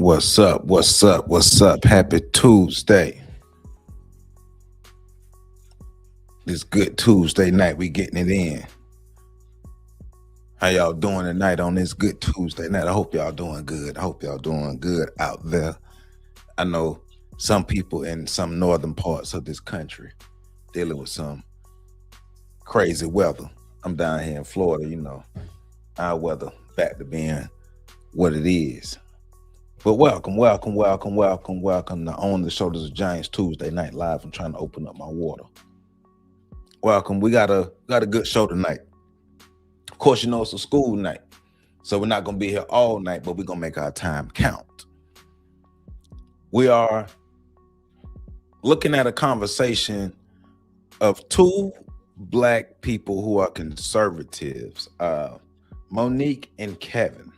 What's up? What's up? What's up? Happy Tuesday. This good Tuesday night. We getting it in. How y'all doing tonight on this good Tuesday night? I hope y'all doing good. I hope y'all doing good out there. I know some people in some northern parts of this country dealing with some crazy weather. I'm down here in Florida, our weather back to being what it is. But welcome to On the Shoulders of Giants Tuesday night live. I'm trying to open up my water. Welcome. We got a good show tonight. Of course, it's a school night, so we're not going to be here all night, but we're going to make our time count. We are looking at a conversation of two Black people who are conservatives, Monique and Kevin.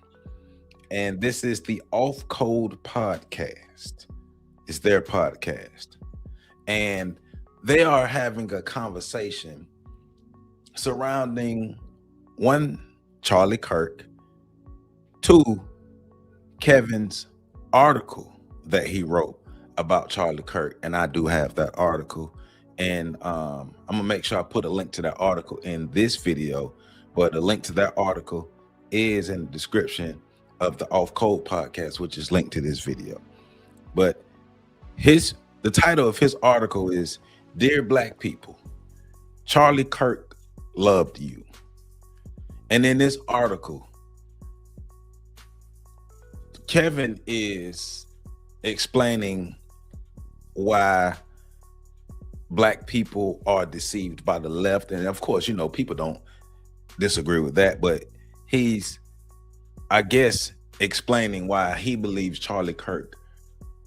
And this is the Off Code podcast. It's their podcast. And they are having a conversation surrounding one, Charlie Kirk, two, Kevin's article that he wrote about Charlie Kirk. And I do have that article. And I'm going to make sure I put a link to that article in this video. But the link to that article is in the description of the Off Code podcast, which is linked to this video. But the title of his article is Dear Black People, Charlie Kirk Loved You. And in this article, Kevin is explaining why Black people are deceived by the left. And of course, people don't disagree with that, but he's, I guess, explaining why he believes Charlie Kirk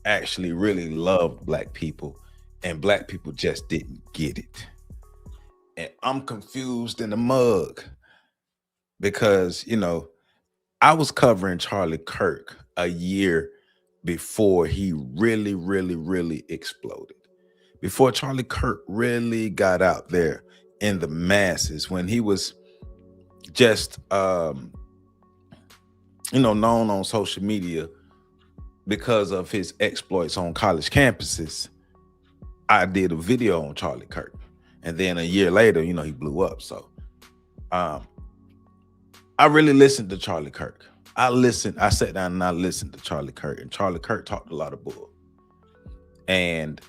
actually really loved Black people and Black people just didn't get it. And I'm confused in the mug because, I was covering Charlie Kirk a year before he really, really, really exploded. Before Charlie Kirk really got out there in the masses, when he was just, known on social media because of his exploits on college campuses, I did a video on Charlie Kirk. And then a year later, he blew up. So I really listened to Charlie Kirk. I sat down and I listened to Charlie Kirk. And Charlie Kirk talked a lot of bull. And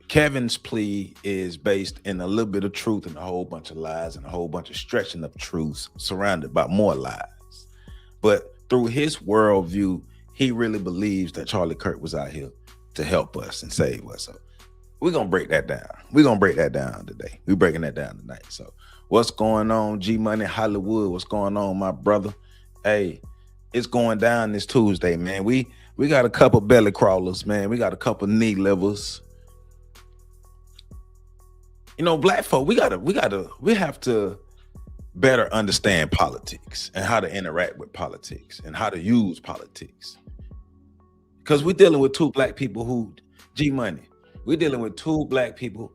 Kevin's plea is based in a little bit of truth and a whole bunch of lies and a whole bunch of stretching of truths surrounded by more lies. But through his worldview, he really believes that Charlie Kirk was out here to help us and save us. So we're going to break that down. We're going to break that down today. We're breaking that down tonight. So what's going on, G Money Hollywood? What's going on, my brother? Hey, it's going down this Tuesday, man. We got a couple belly crawlers, man. We got a couple knee livers. Black folk, we have to better understand politics and how to interact with politics and how to use politics. Because we're dealing with two Black people who, we're dealing with two Black people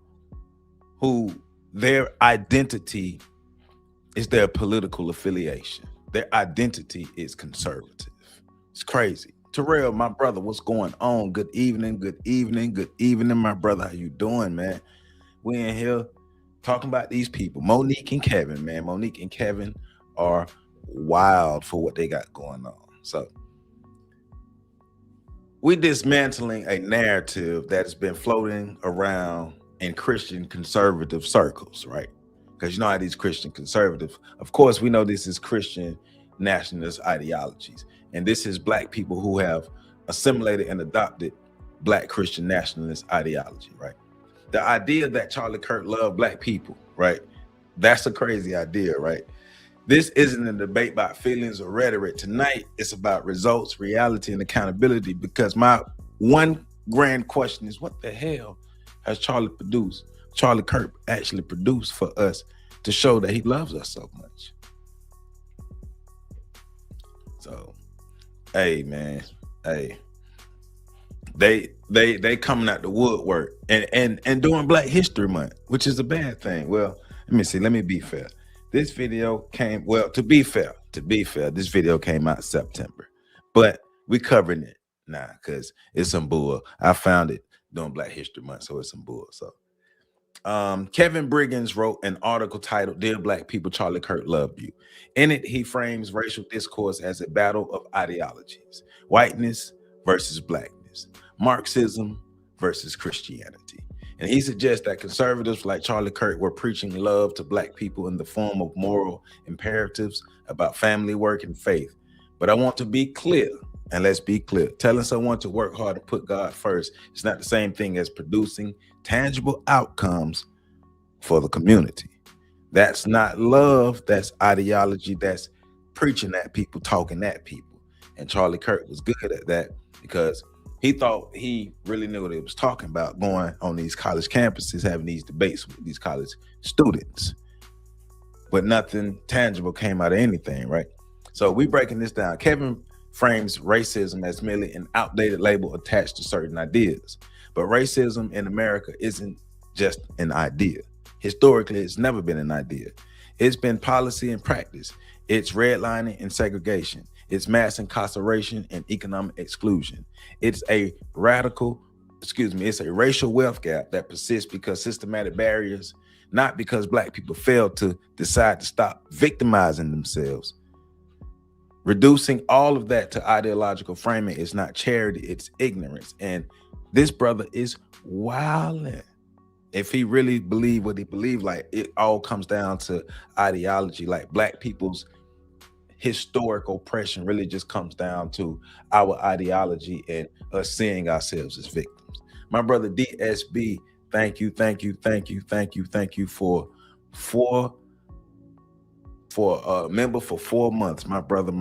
who their identity is their political affiliation. Their identity is conservative. It's crazy. Terrell, my brother, what's going on? Good evening, my brother. How you doing, man? We in here talking about these people, Monique and Kevin, man. Monique and Kevin are wild for what they got going on. So we're dismantling a narrative that has been floating around in Christian conservative circles, right? Because you know how these Christian conservatives, of course, we know this is Christian nationalist ideologies. And this is Black people who have assimilated and adopted Black Christian nationalist ideology, right? The idea that Charlie Kirk loved Black people, right? That's a crazy idea, right? This isn't a debate about feelings or rhetoric. Tonight, it's about results, reality, and accountability, because my one grand question is, what the hell has Charlie Kirk actually produced for us to show that he loves us so much? So, hey, man, hey. They coming out the woodwork and doing Black History Month, which is a bad thing. Well, let me be fair. This video came, to be fair, this video came out September, but we covering it Nah, because it's some bull. I found it during Black History Month, so it's some bull. So Kevin Briggins wrote an article titled "Dear Black People, Charlie Kirk Loved You." In it, he frames racial discourse as a battle of ideologies: whiteness versus blackness, Marxism versus Christianity. And he suggests that conservatives like Charlie Kirk were preaching love to black people in the form of moral imperatives about family, work, and faith. But I want to be clear, and let's be clear, telling someone to work hard and put God first is not the same thing as producing tangible outcomes for the community. That's not love, that's ideology, that's preaching at people, talking at people. And Charlie Kirk was good at that because he thought he really knew what he was talking about, going on these college campuses, having these debates with these college students. But nothing tangible came out of anything, right? So we breaking this down. Kevin frames racism as merely an outdated label attached to certain ideas. But racism in America isn't just an idea. Historically, it's never been an idea. It's been policy and practice. It's redlining and segregation. It's mass incarceration and economic exclusion. It's a it's a racial wealth gap that persists because systematic barriers, not because black people failed to decide to stop victimizing themselves. Reducing all of that to ideological framing is not charity, it's ignorance. And this brother is wilding. If he really believed what he believed, like it all comes down to ideology, like black people's historic oppression really just comes down to our ideology and us seeing ourselves as victims. My brother DSB, thank you for a member for 4 months. My brother.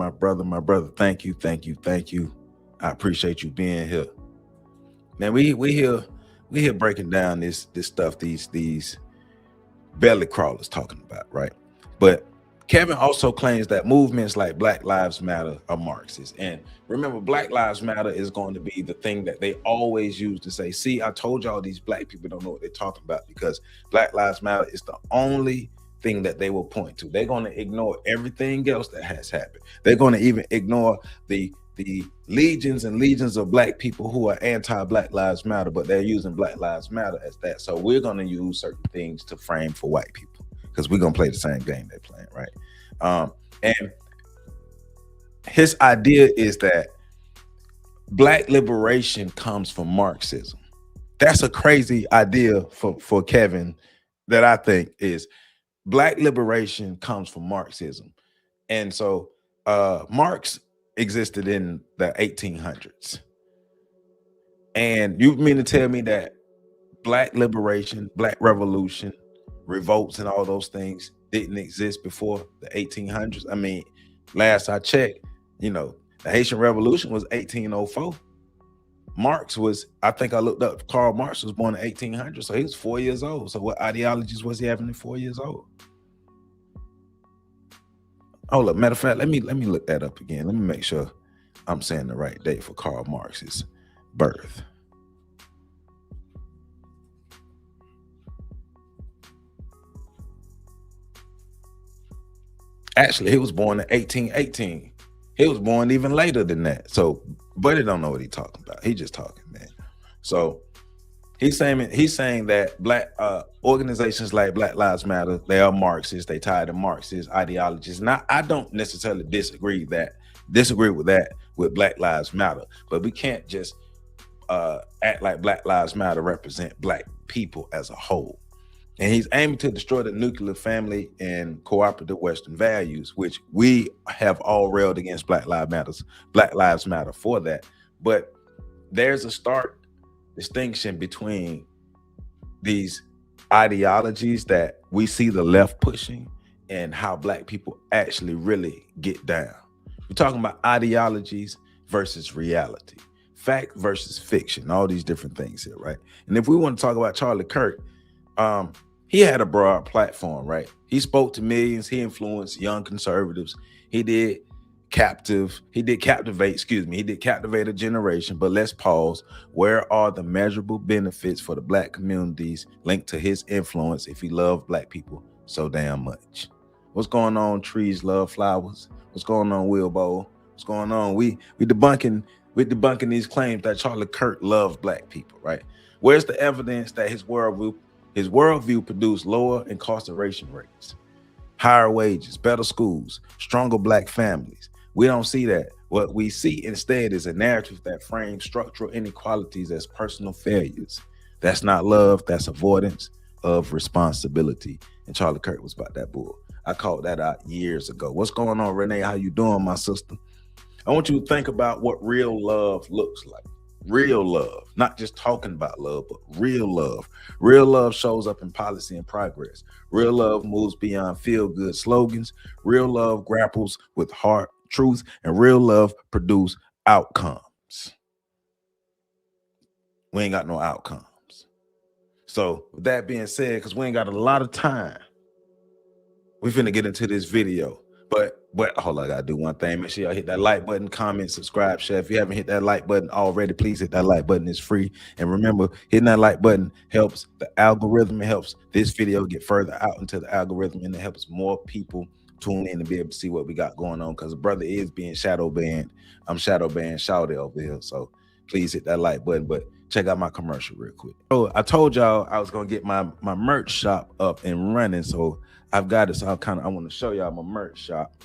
Thank you. I appreciate you being here. Man, we here breaking down this stuff these belly crawlers talking about, right? But Kevin also claims that movements like Black Lives Matter are Marxist. And remember, Black Lives Matter is going to be the thing that they always use to say, see, I told y'all these black people don't know what they're talking about, because Black Lives Matter is the only thing that they will point to. They're going to ignore everything else that has happened. They're going to even ignore the legions and legions of black people who are anti-Black Lives Matter, but they're using Black Lives Matter as that. So we're going to use certain things to frame for white people, because we're going to play the same game they're playing, right? And his idea is that black liberation comes from Marxism. That's a crazy idea for Kevin, that I think is black liberation comes from Marxism. And so Marx existed in the 1800s. And you mean to tell me that black liberation, black revolution, revolts and all those things didn't exist before the 1800s? I mean, last I checked, the Haitian Revolution was 1804. Marx was, I think I looked up, Karl Marx was born in 1800, so he was 4 years old. So what ideologies was he having at 4 years old? Oh, look, matter of fact, let me look that up again. Let me make sure I'm saying the right date for Karl Marx's birth. Actually, he was born in 1818. He was born even later than that. So, Buddy don't know what he's talking about. He just talking, man. So he's saying that black organizations like Black Lives Matter, they are Marxist. They tied to Marxist ideologies. Now, I don't necessarily disagree with that with Black Lives Matter, but we can't just act like Black Lives Matter represent black people as a whole. And he's aiming to destroy the nuclear family and cooperative Western values, which we have all railed against Black Lives Matter for that. But there's a stark distinction between these ideologies that we see the left pushing and how black people actually really get down. We're talking about ideologies versus reality, fact versus fiction, all these different things here, right? And if we want to talk about Charlie Kirk, he had a broad platform, right? He spoke to millions. He influenced young conservatives. He did captivate a generation. But let's pause. Where are the measurable benefits for the black communities linked to his influence if he loved black people so damn much? What's going on? Trees love flowers. What's going on, Wilbo? What's going on? We debunking We're debunking these claims that Charlie Kirk loved black people, right? Where's the evidence that his worldview produced lower incarceration rates, higher wages, better schools, stronger black families? We don't see that. What we see instead is a narrative that frames structural inequalities as personal failures. That's not love, that's avoidance of responsibility. And Charlie Kirk was about that bull. I called that out years ago. What's going on, Renee? How you doing, my sister? I want you to think about what real love looks like. Real love, not just talking about love, but real love. Real love shows up in policy and progress. Real love moves beyond feel-good slogans. Real love grapples with hard truth, and real love produces outcomes. We ain't got no outcomes. So with that being said, because we ain't got a lot of time, we finna get into this video. But hold on, I gotta do one thing. Make sure y'all hit that like button, comment, subscribe, share. If you haven't hit that like button already, please hit that like button. It's free. And remember, hitting that like button helps the algorithm. It helps this video get further out into the algorithm, and it helps more people tune in and be able to see what we got going on, because brother is being shadow banned. I'm shadow banned Shouty over here. So please hit that like button. But check out my commercial real quick. So I told y'all I was gonna get my merch shop up and running. So I've got it. So I want to show y'all my merch shop.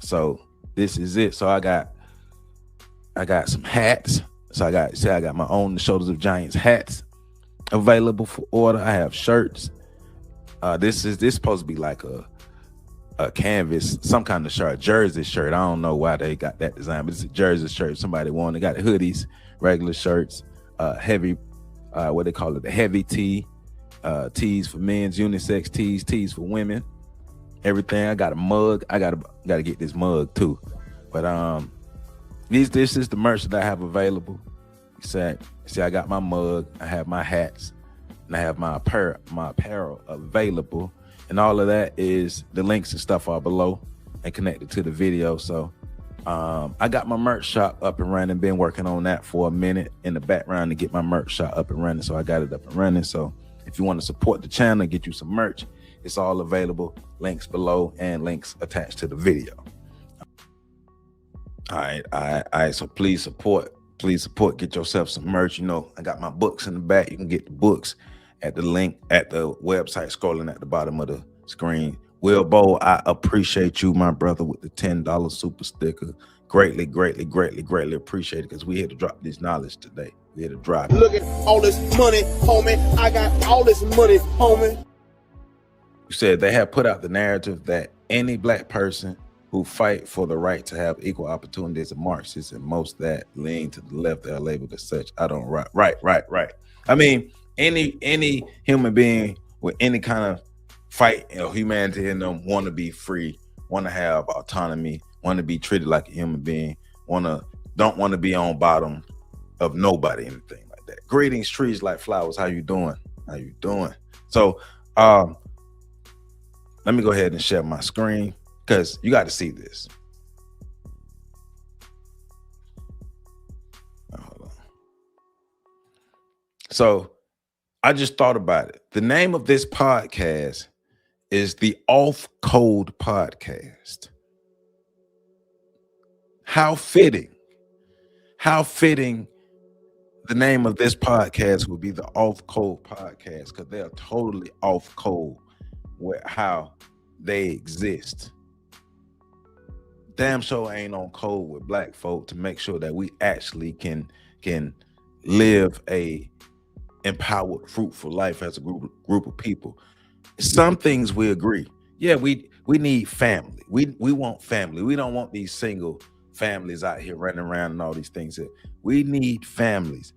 So this is it. So I got some hats. So I got my own Shoulders of Giants hats available for order. I have shirts. This supposed to be like a canvas, some kind of shirt, jersey shirt. I don't know why they got that design, but it's a jersey shirt. Somebody wanted. Got hoodies, regular shirts, heavy, what they call it, the heavy tee. Tees for men's, unisex tees for women, everything. I got a mug. I gotta get this mug too. But this is the merch that I have available. See, I got my mug, I have my hats, and I have my apparel available. And all of that is, the links and stuff are below and connected to the video. So I got my merch shop up and running. Been working on that for a minute in the background to get my merch shop up and running. So I got it up and running. So if you want to support the channel, get you some merch, it's all available. Links below and links attached to the video. All right. So please support. Get yourself some merch. You know, I got my books in the back. You can get the books at the link at the website scrolling at the bottom of the screen. Will Bowl, I appreciate you, my brother, with the $10 super sticker. Greatly appreciate it, because we had to drop this knowledge today. We had to drop it. Look at all this money, homie. I got all this money, homie. You said they have put out the narrative that any black person who fight for the right to have equal opportunity is a Marxist, and most that lean to the left are labeled as such. I don't right. I mean, any human being with any kind of fight, humanity in them, want to be free, want to have autonomy, want to be treated like a human being, don't want to be on bottom of nobody, anything like that. Greetings, trees like flowers. How you doing? So let me go ahead and share my screen, because you got to see this. Hold on. So I just thought about it. The name of this podcast is the Off Code Podcast. How fitting the name of this podcast would be the Off Code Podcast, because they are totally off code with how they exist. Damn sure ain't on code with black folk to make sure that we actually can live a empowered, fruitful life as a group of people. Some things we agree. Yeah, we need family. We want family. We don't want these single families out here running around and all these things. We need families.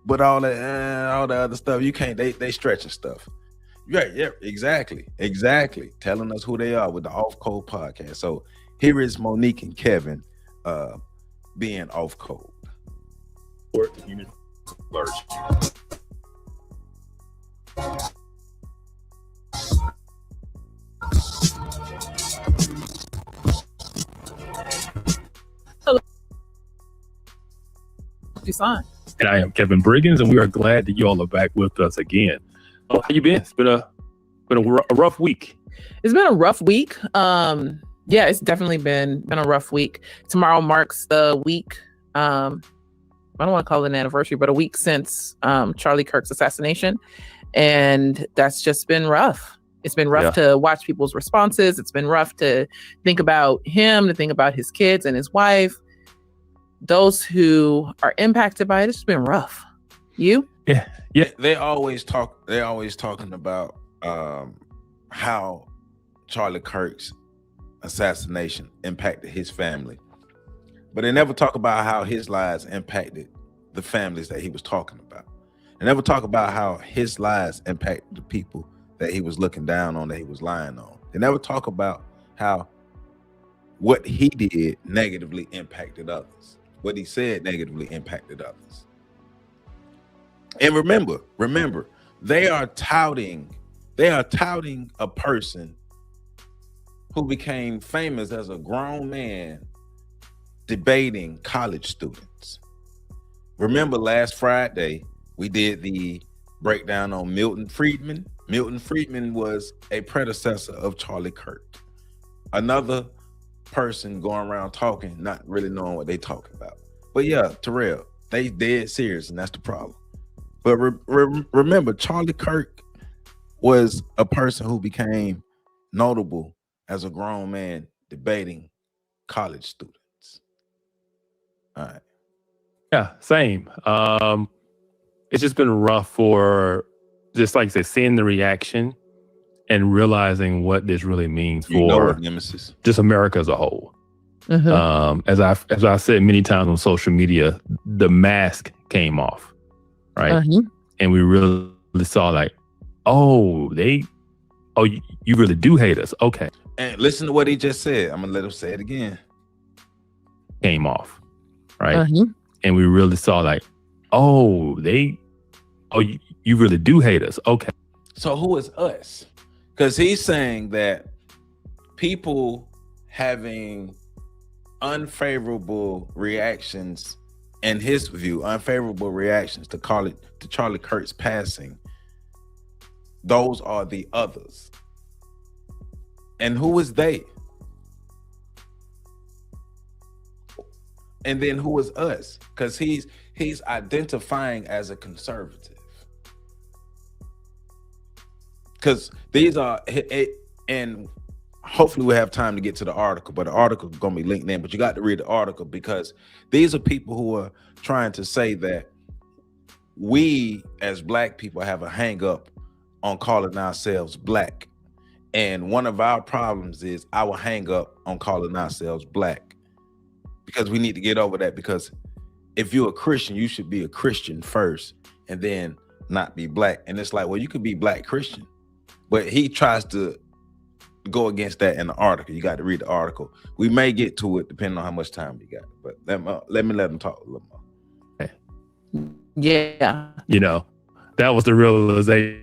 But all the other stuff, you can't. They stretching stuff. Right? Yeah. Exactly. Telling us who they are with the Off Code Podcast. So here is Monique and Kevin being off code. Hello. Design. And I am Kevin Briggins, and we are glad that you all are back with us again. How you been? It's been a rough week. It's been a rough week. Yeah, it's definitely been a rough week. Tomorrow marks the week. I don't want to call it an anniversary, but a week since Charlie Kirk's assassination, and that's just been rough. It's been rough to watch people's responses. It's been rough to think about him, to think about his kids and his wife. Those who are impacted by it, it's been rough. You? Yeah. They always talking about how Charlie Kirk's assassination impacted his family, but they never talk about how his lies impacted the families that he was talking about. They never talk about how his lies impacted the people that he was looking down on, that he was lying on. They never talk about how what he did negatively impacted others. What he said negatively impacted others. And remember, they are touting a person who became famous as a grown man debating college students. Remember last Friday, we did the breakdown on Milton Friedman. Milton Friedman was a predecessor of Charlie Kirk. Another person going around talking, not really knowing what they talking about. But yeah, Terrell, they dead serious, and that's the problem. But remember, Charlie Kirk was a person who became notable as a grown man debating college students. All right. Yeah, same. It's just been rough for, just like I said, seeing the reaction and realizing what this really means for Nemesis, just America as a whole. Mm-hmm. As I said many times on social media, the mask came off, right? And we really saw like, you really do hate us. Okay. And listen to what he just said. I'm gonna let him say it again. Came off, right? And we really saw like, you really do hate us. Okay. So who is us? Because he's saying that people having unfavorable reactions, in his view, unfavorable reactions to Charlie Kirk's passing, those are the others. And who is they? And then who is us? Because he's identifying as a conservative. Because these are, and hopefully we'll have time to get to the article, but the article is going to be linked in, but you got to read the article, because these are people who are trying to say that we as Black people have a hang up on calling ourselves Black. And one of our problems is our hang up on calling ourselves Black, because we need to get over that. Because if you're a Christian, you should be a Christian first and then not be Black. And it's like, well, you could be Black Christian, but he tries to go against that in the article. You got to read the article. We may get to it depending on how much time we got, but let him talk a little more. Okay. Yeah. That was the realization.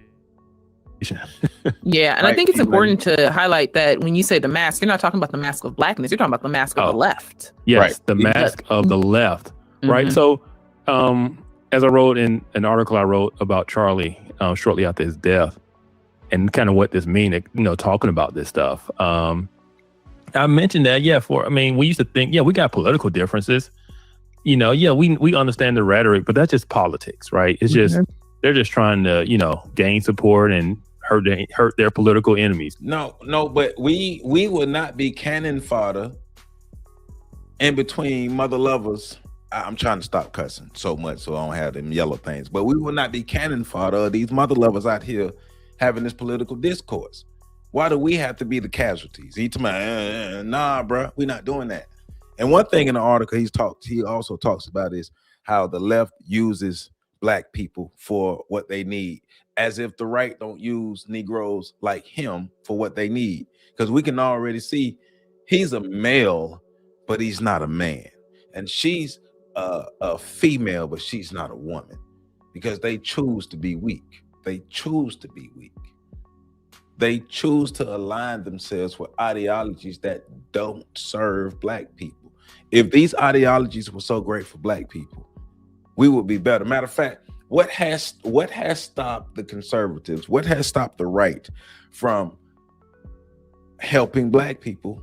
Yeah, and I think it's important to highlight that when you say the mask, you're not talking about the mask of Blackness. You're talking about the mask of the left. Yes, right. The mask of the left. Right. So, as I wrote in an article I wrote about Charlie shortly after his death, and kind of what this means, talking about this stuff. I mentioned that, we used to think, we got political differences. We understand the rhetoric, but that's just politics, right? It's just, they're just trying to, gain support and hurt their political enemies. No, but we will not be cannon fodder in between mother lovers. I'm trying to stop cussing so much so I don't have them yellow things, but we will not be cannon fodder of these mother lovers out here having this political discourse. Why do we have to be the casualties? He told me, nah, bro, we're not doing that. And one thing in the article he also talks about is how the left uses Black people for what they need, as if the right don't use Negroes like him for what they need. Because we can already see he's a male, but he's not a man. And she's a female, but she's not a woman, because they choose to be weak. They choose to be weak. They choose to align themselves with ideologies that don't serve Black people. If these ideologies were so great for Black people, we would be better. Matter of fact, what has stopped the conservatives? What has stopped the right from helping Black people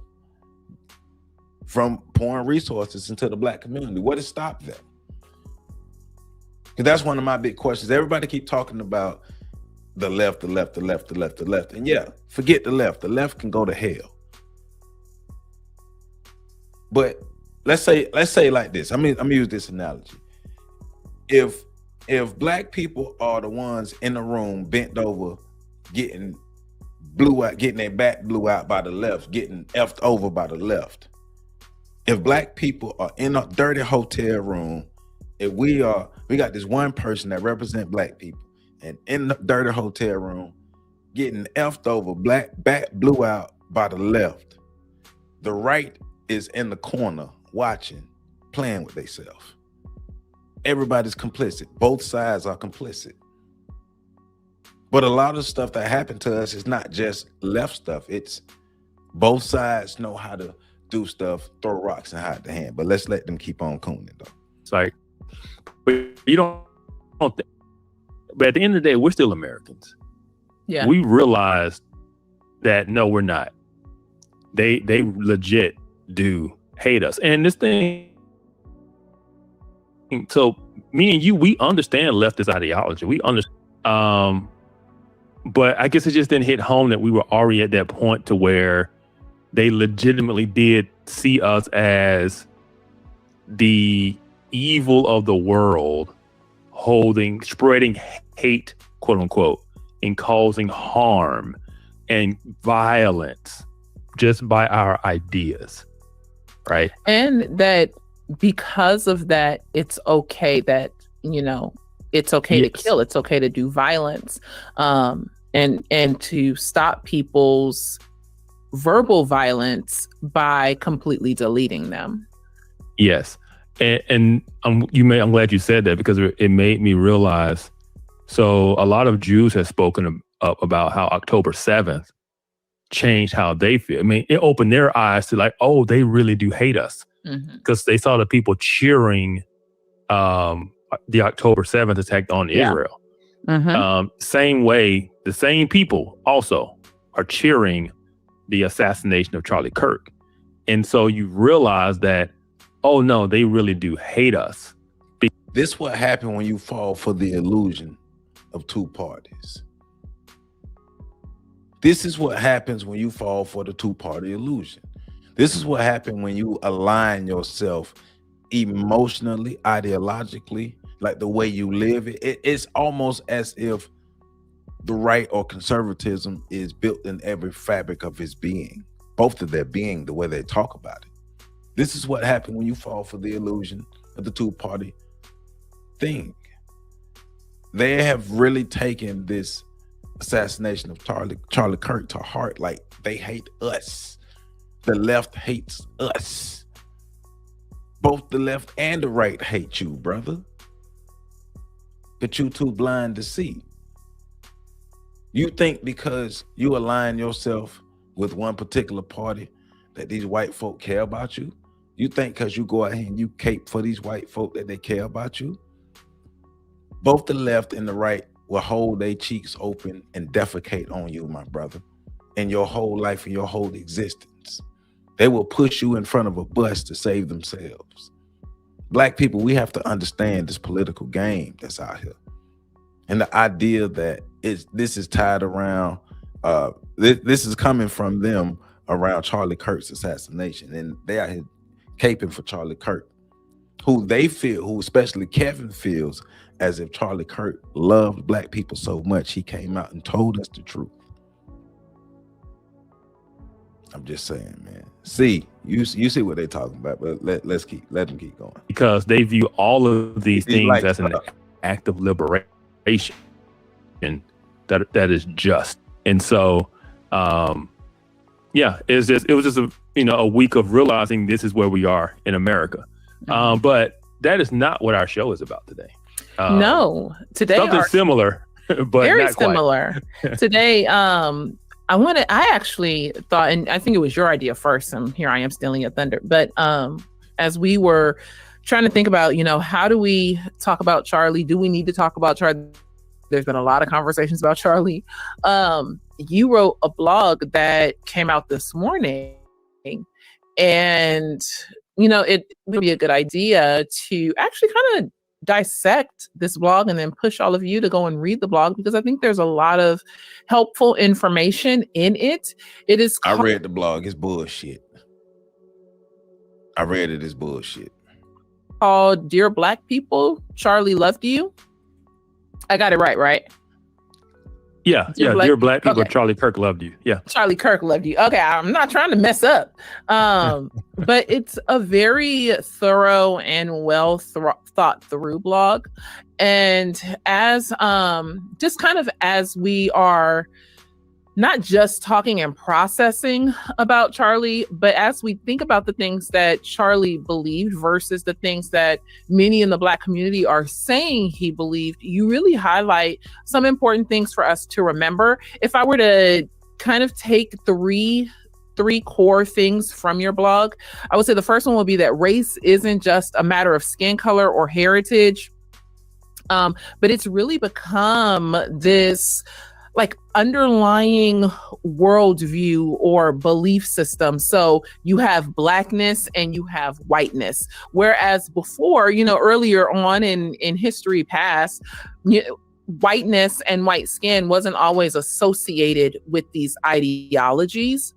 from pouring resources into the Black community? What has stopped them? Because that's one of my big questions. Everybody keep talking about the left. And yeah, forget the left. The left can go to hell. But let's say like this. I'm gonna use this analogy. If Black people are the ones in the room bent over, getting their back blew out by the left, getting effed over by the left. If Black people are in a dirty hotel room, if we got this one person that represent Black people, and in the dirty hotel room, getting effed over, back blew out by the left. The right is in the corner watching, playing with themselves. Everybody's complicit. Both sides are complicit. But a lot of stuff that happened to us is not just left stuff. It's both sides know how to do stuff, throw rocks and hide the hand. But let's let them keep on cooning though. It's like, but you don't think, but at the end of the day, we're still Americans. Yeah. We realized that no, we're not. They legit do hate us. And this thing, so me and you, we understand leftist ideology. We understand, but I guess it just didn't hit home that we were already at that point to where they legitimately did see us as the evil of the world, spreading hate, quote unquote, and causing harm and violence just by our ideas, right? And that because of that, it's okay that, it's okay to kill, it's okay to do violence, and to stop people's verbal violence by completely deleting them. Yes. And I'm glad you said that, because it made me realize. So a lot of Jews have spoken up about how October 7th changed how they feel. I mean, it opened their eyes to like, oh, they really do hate us, because they saw the people cheering the October 7th attack on Israel. Same way, the same people also are cheering the assassination of Charlie Kirk. And so you realize that, oh no, they really do hate us. This what happened when you fall for the illusion of two parties. This is what happens when you fall for the two-party illusion. This is what happened when you align yourself emotionally, ideologically, like the way you live. It's almost as if the right or conservatism is built in every fabric of his being, both of their being, the way they talk about it. This is what happened when you fall for the illusion of the two-party thing. They have really taken this assassination of Charlie Kirk to heart. Like, they hate us. The left hates us. Both the left and the right hate you, brother. But you too blind to see. You think because you align yourself with one particular party that these white folk care about you? You think because you go out here and you cape for these white folk that they care about you? Both the left and the right will hold their cheeks open and defecate on you, my brother, in your whole life and your whole existence. They will push you in front of a bus to save themselves. Black people, we have to understand this political game that's out here. And the idea that this is tied around, this is coming from them around Charlie Kirk's assassination. And they out here caping for Charlie Kirk, who especially Kevin feels as if Charlie Kirk loved Black people so much, he came out and told us the truth. I'm just saying, man. See, you see what they're talking about, but let them keep going. Because they view all of these things as an act of liberation that is just. And so, it was just a week of realizing this is where we are in America. But that is not what our show is about today. No, today something similar, but very not quite. similar. Today, I actually thought, and I think it was your idea first, and here I am stealing your thunder. But as we were trying to think about, how do we talk about Charlie? Do we need to talk about Charlie? There's been a lot of conversations about Charlie. You wrote a blog that came out this morning, And, it would be a good idea to actually kind of dissect this blog and then push all of you to go and read the blog, because I think there's a lot of helpful information in it. It is I read the blog. It's bullshit. I read it. It's bullshit. Called Dear Black People, Charlie Loved You. I got it right? Yeah, Dear Black People, okay. Charlie Kirk loved you. Yeah. Charlie Kirk loved you. Okay, I'm not trying to mess up. But it's a very thorough and well thought through blog. And as just kind of as we are not just talking and processing about Charlie, but as we think about the things that Charlie believed versus the things that many in the Black community are saying he believed, you really highlight some important things for us to remember. If I were to kind of take three core things from your blog, I would say the first one would be that race isn't just a matter of skin color or heritage, but it's really become this like underlying worldview or belief system. So you have Blackness and you have whiteness. Whereas before, earlier on in history past, whiteness and white skin wasn't always associated with these ideologies.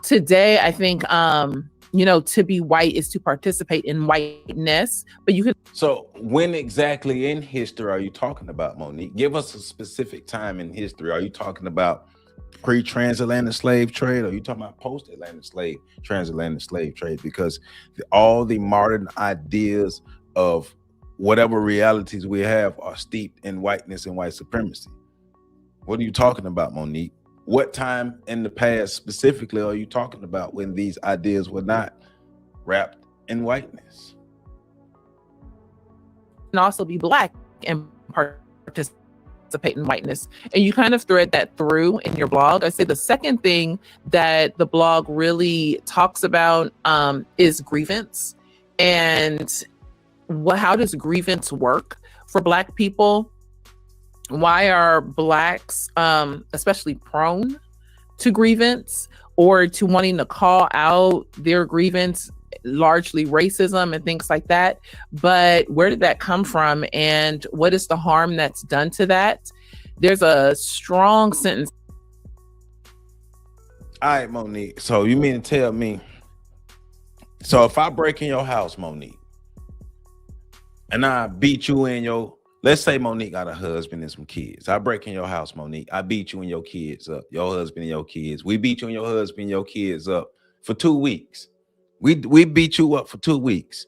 Today, I think, to be white is to participate in whiteness, but you can. So when exactly in history are you talking about, Monique? Give us a specific time in history. Are you talking about pre-transatlantic slave trade? Or are you talking about post-Atlantic transatlantic slave trade? Because all the modern ideas of whatever realities we have are steeped in whiteness and white supremacy. What are you talking about, Monique? What time in the past specifically are you talking about when these ideas were not wrapped in whiteness? And also be Black and participate in whiteness. And you kind of thread that through in your blog. I say the second thing that the blog really talks about is grievance. And how does grievance work for Black people? Why are Blacks especially prone to grievance or to wanting to call out their grievance, largely racism and things like that? But where did that come from? And what is the harm that's done to that? There's a strong sentence. All right, Monique. So you mean to tell me, so if I break in your house, Monique, and I beat you in your, let's say Monique got a husband and some kids. I break in your house, Monique. I beat you and your kids up, your husband and your kids. We beat you and your husband and your kids up for 2 weeks. We beat you up for 2 weeks.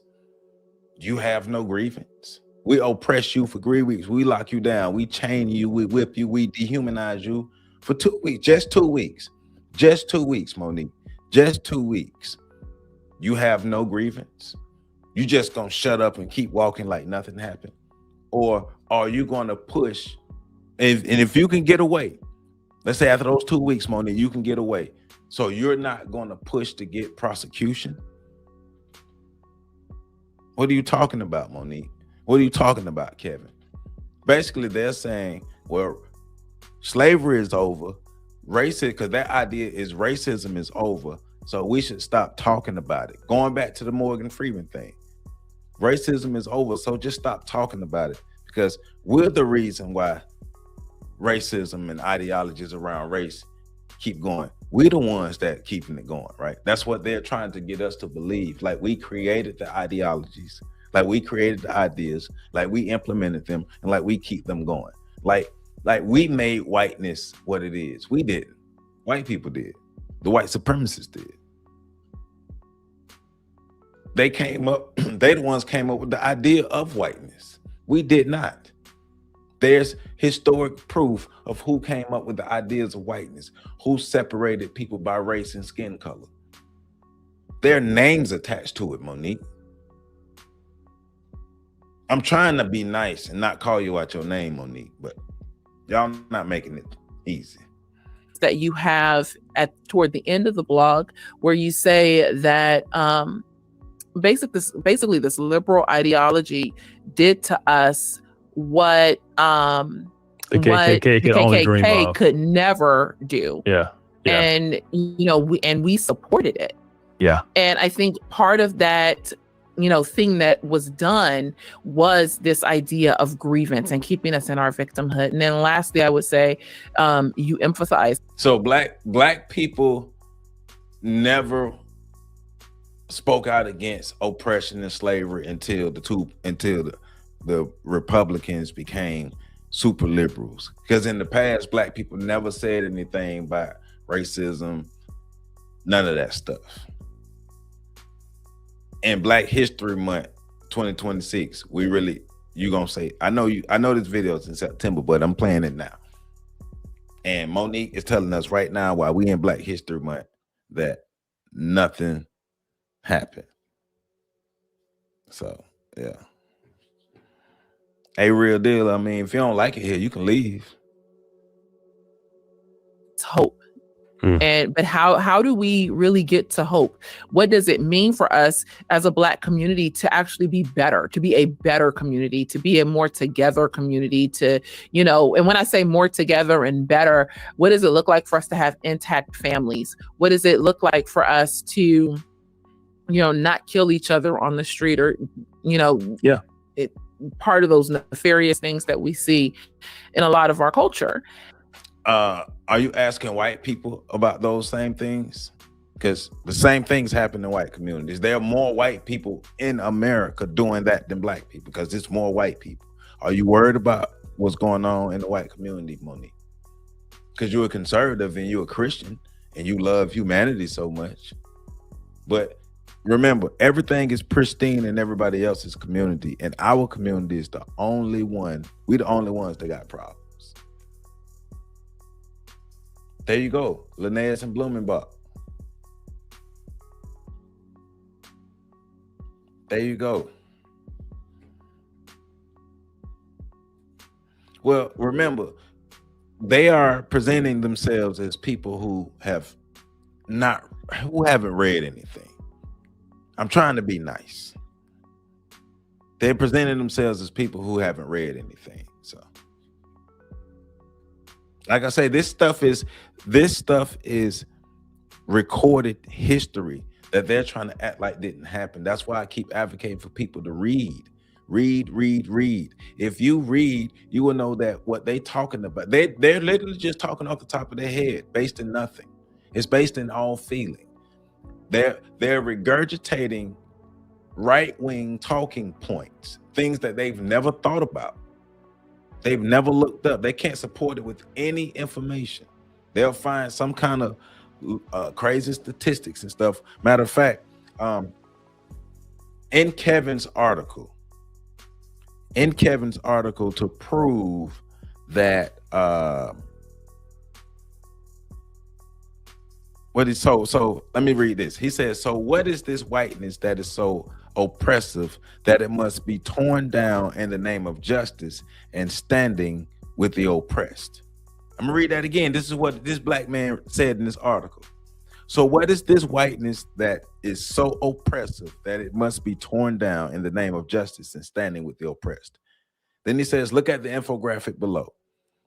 You have no grievance. We oppress you for 3 weeks. We lock you down. We chain you. We whip you. We dehumanize you for 2 weeks. Just 2 weeks. Just 2 weeks, Monique. Just 2 weeks. You have no grievance. You just gonna shut up and keep walking like nothing happened? Or are you going to push? And if you can get away, let's say after those 2 weeks, Monique, you can get away. So you're not going to push to get prosecution? What are you talking about, Monique? What are you talking about, Kevin? Basically, they're saying, well, slavery is over. Racism, because that idea is racism is over. So we should stop talking about it. Going back to the Morgan Freeman thing. Racism is over, so just stop talking about it, because we're the reason why racism and ideologies around race keep going. We're the ones that keeping it going, right? That's what they're trying to get us to believe. Like we created the ideologies, like we created the ideas, like we implemented them, and like we keep them going. Like we made whiteness what it is. We didn't. White people did. The white supremacists did. They came up, they the ones came up with the idea of whiteness. We did not. There's historic proof of who came up with the ideas of whiteness, who separated people by race and skin color. There are names attached to it, Monique. I'm trying to be nice and not call you out your name, Monique, but y'all not making it easy. That you have toward the end of the blog where you say that basically this liberal ideology did to us what the KKK could never do. Yeah. And we supported it. Yeah. And I think part of that, thing that was done was this idea of grievance and keeping us in our victimhood. And then lastly, I would say, you empathize. So black people never spoke out against oppression and slavery until the Republicans became super liberals. Because in the past, black people never said anything about racism, none of that stuff. And Black History Month 2026, you gonna say, I know this video is in September, but I'm playing it now. And Monique is telling us right now, while we in Black History Month, that nothing happened. So yeah. A real deal. I mean, if you don't like it here, you can leave. It's hope. But how do we really get to hope? What does it mean for us as a Black community to actually be better, to be a better community, to be a more together community, to, and when I say more together and better, what does it look like for us to have intact families? What does it look like for us to, not kill each other on the street or, part of those nefarious things that we see in a lot of our culture. Are you asking white people about those same things? Because the same things happen in white communities. There are more white people in America doing that than Black people because it's more white people. Are you worried about what's going on in the white community, Monique? Because you're a conservative and you're a Christian and you love humanity so much. But remember, everything is pristine in everybody else's community, and our community is the only one. We're the only ones that got problems. There you go, Linnaeus and Blumenbach. There you go. Well, remember, they are presenting themselves as people who haven't read anything. I'm trying to be nice. They're presenting themselves as people who haven't read anything. So, like I say, this stuff is recorded history that they're trying to act like didn't happen. That's why I keep advocating for people to read. If you read, you will know that what they talking about, they're literally just talking off the top of their head, based in nothing. It's based in all feeling. They're regurgitating right-wing talking points, things that they've never thought about. They've never looked up. They can't support it with any information. They'll find some kind of crazy statistics and stuff. Matter of fact, in Kevin's article to prove that so let me read this. He says, so what is this whiteness that is so oppressive that it must be torn down in the name of justice and standing with the oppressed? I'm gonna read that again. This is what this Black man said in this article. So what is this whiteness that is so oppressive that it must be torn down in the name of justice and standing with the oppressed? Then he says, look at the infographic below.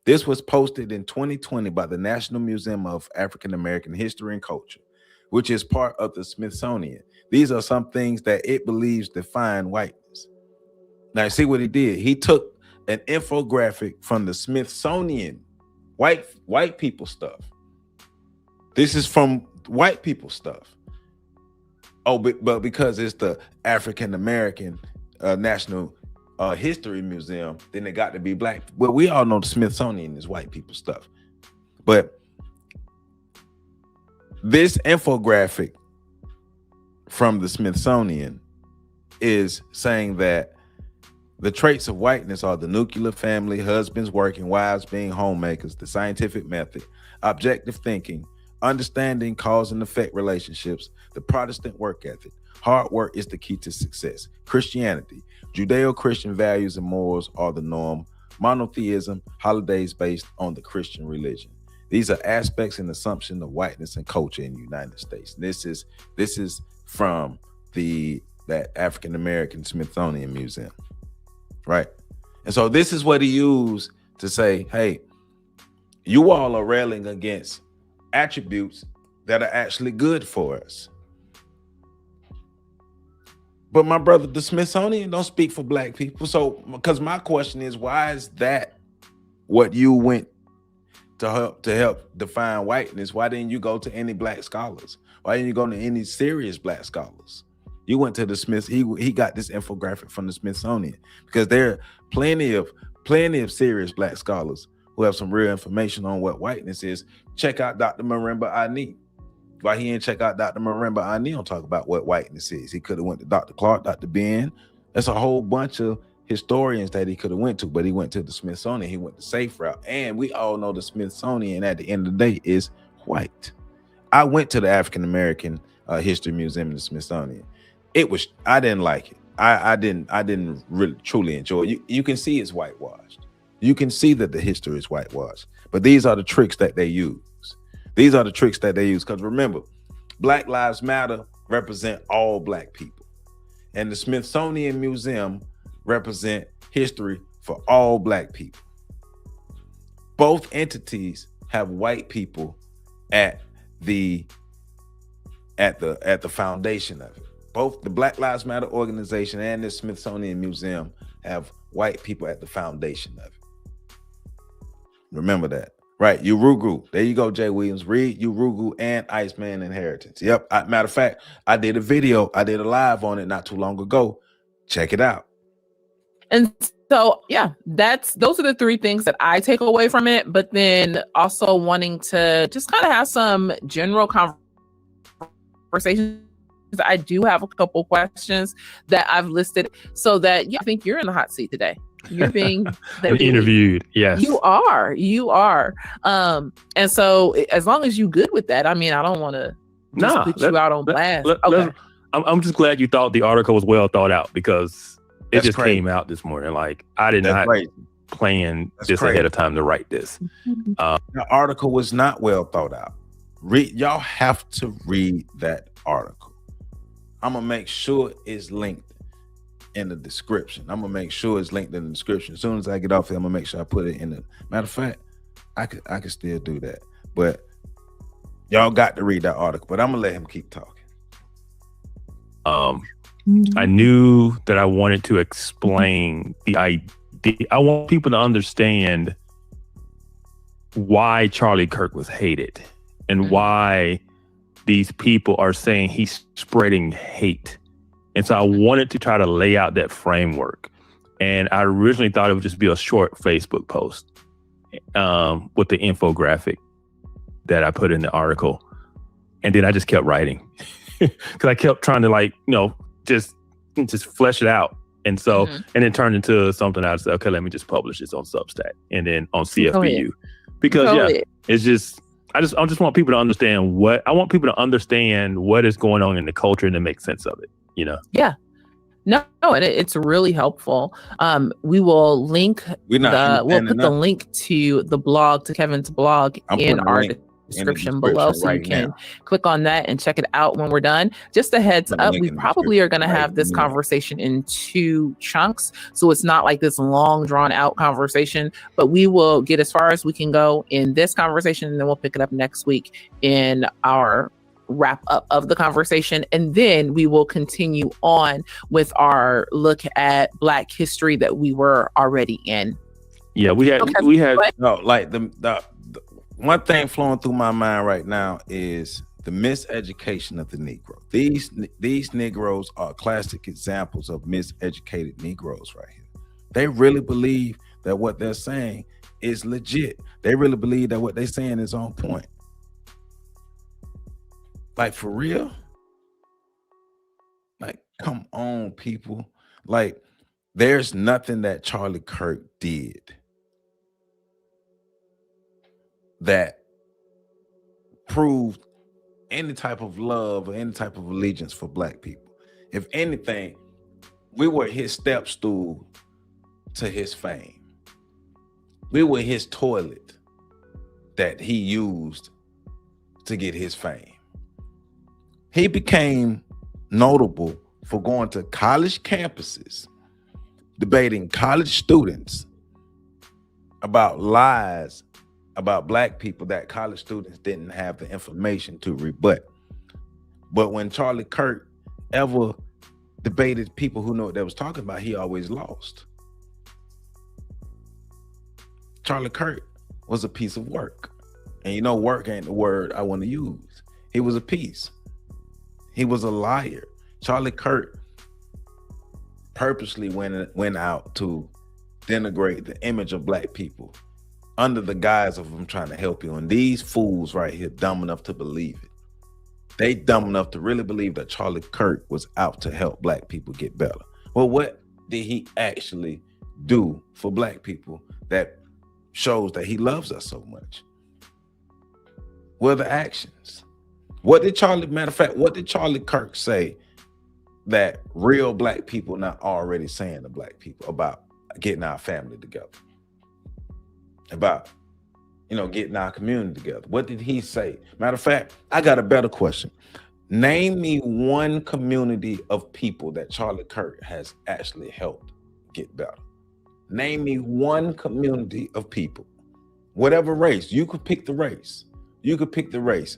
This was posted in 2020 by the National Museum of African American History and Culture, which is part of the Smithsonian. These are some things that it believes define whiteness. Now, see what he did? He took an infographic from the Smithsonian, white people stuff. This is from white people stuff. Oh, but because it's the African American National History Museum, then it got to be Black. Well, we all know the Smithsonian is white people stuff. But this infographic from the Smithsonian is saying that the traits of whiteness are the nuclear family, husbands working, wives being homemakers, the scientific method, objective thinking, understanding cause and effect relationships, the Protestant work ethic. Hard work is the key to success. Christianity, Judeo-Christian values and morals are the norm. Monotheism, holidays based on the Christian religion. These are aspects and assumptions of whiteness and culture in the United States. This is from that African American Smithsonian Museum, right? And so this is what he used to say, hey, you all are railing against attributes that are actually good for us. But my brother, the Smithsonian don't speak for black people. So, because my question is, why is that what you went to help define whiteness? Why didn't you go to any black scholars? Why didn't you go to any serious black scholars? You went to the Smith. He got this infographic from the Smithsonian, because there are plenty of serious black scholars who have some real information on what whiteness is. Check out Dr. Marimba Ani. Why he didn't check out Dr. Marimba Ani on talk about what whiteness is? He could have went to Dr. Clark, Dr. Ben. That's a whole bunch of historians that he could have went to, but he went to the Smithsonian. He went the safe route. And we all know the Smithsonian at the end of the day is white. I went to the African American History Museum in the Smithsonian. I didn't like it. I didn't really truly enjoy it. You can see it's whitewashed. You can see that the history is whitewashed. But these are the tricks that they use. These are the tricks that they use. Because remember, Black Lives Matter represent all black people. And the Smithsonian Museum represent history for all black people. Both entities have white people at the foundation of it. Both the Black Lives Matter organization and the Smithsonian Museum have white people at the foundation of it. Remember that. Right, Urugu. There you go, Jay Williams. Read Urugu and Iceman Inheritance. Yep. Matter of fact, I did a live on it not too long ago. Check it out. And so, yeah, those are the three things that I take away from it. But then also wanting to just kind of have some general conversations. I do have a couple questions that I've listed, so that I think you're in the hot seat today. You're being interviewed. Yes, you are. And so as long as you good with that, I mean, I don't want to put you out on blast. Okay. I'm just glad you thought the article was well thought out, because it just came out this morning. Like, I did not plan this ahead of time to write this. The article was not well thought out. Y'all have to read that article. I'm gonna make sure it's linked in the description. As soon as I get off here, I'm gonna make sure I put it in the matter of fact, I could still do that. But y'all got to read that article. But I'm gonna let him keep talking. I knew that I wanted to explain the idea. I want people to understand why Charlie Kirk was hated and why these people are saying he's spreading hate. And so I wanted to try to lay out that framework. And I originally thought it would just be a short Facebook post with the infographic that I put in the article. And then I just kept writing because I kept trying to just flesh it out. And so, and it turned into something I said, okay, let me just publish this on Substack and then on CFBU. Because it's just, I just want people to understand what is going on in the culture and to make sense of it, Yeah. No, and it's really helpful. We will link we'll put the link to the blog, to Kevin's blog, in our description below, so you can click on that and check it out when we're done. Just a heads up, we probably are going to have this conversation in 2 chunks, so it's not like this long drawn out conversation, but we will get as far as we can go in this conversation, and then we'll pick it up next week in our wrap up of the conversation, and then we will continue on with our look at Black history that we were already in. Yeah, we had the one thing flowing through my mind right now is the miseducation of the Negro. These Negroes are classic examples of miseducated Negroes right here. They really believe that what they're saying is legit. They really believe that what they're saying is on point. Like, for real? Like, come on, people. Like, there's nothing that Charlie Kirk did that proved any type of love or any type of allegiance for Black people. If anything, we were his step stool to his fame. We were his toilet that he used to get his fame. He became notable for going to college campuses, debating college students about lies about Black people that college students didn't have the information to rebut. But when Charlie Kirk ever debated people who know what they was talking about, he always lost. Charlie Kirk was a piece of work. And you know, work ain't the word I want to use. He was a piece. He was a liar. Charlie Kirk purposely went out to denigrate the image of black people under the guise of them trying to help you. And these fools right here, dumb enough to believe it. They dumb enough to really believe that Charlie Kirk was out to help black people get better. Well, what did he actually do for black people that shows that he loves us so much? What are the actions? Matter of fact, what did Charlie Kirk say that real black people not already saying to black people about getting our family together? About, getting our community together. What did he say? Matter of fact, I got a better question. Name me one community of people that Charlie Kirk has actually helped get better. Name me one community of people, whatever race. You could pick the race.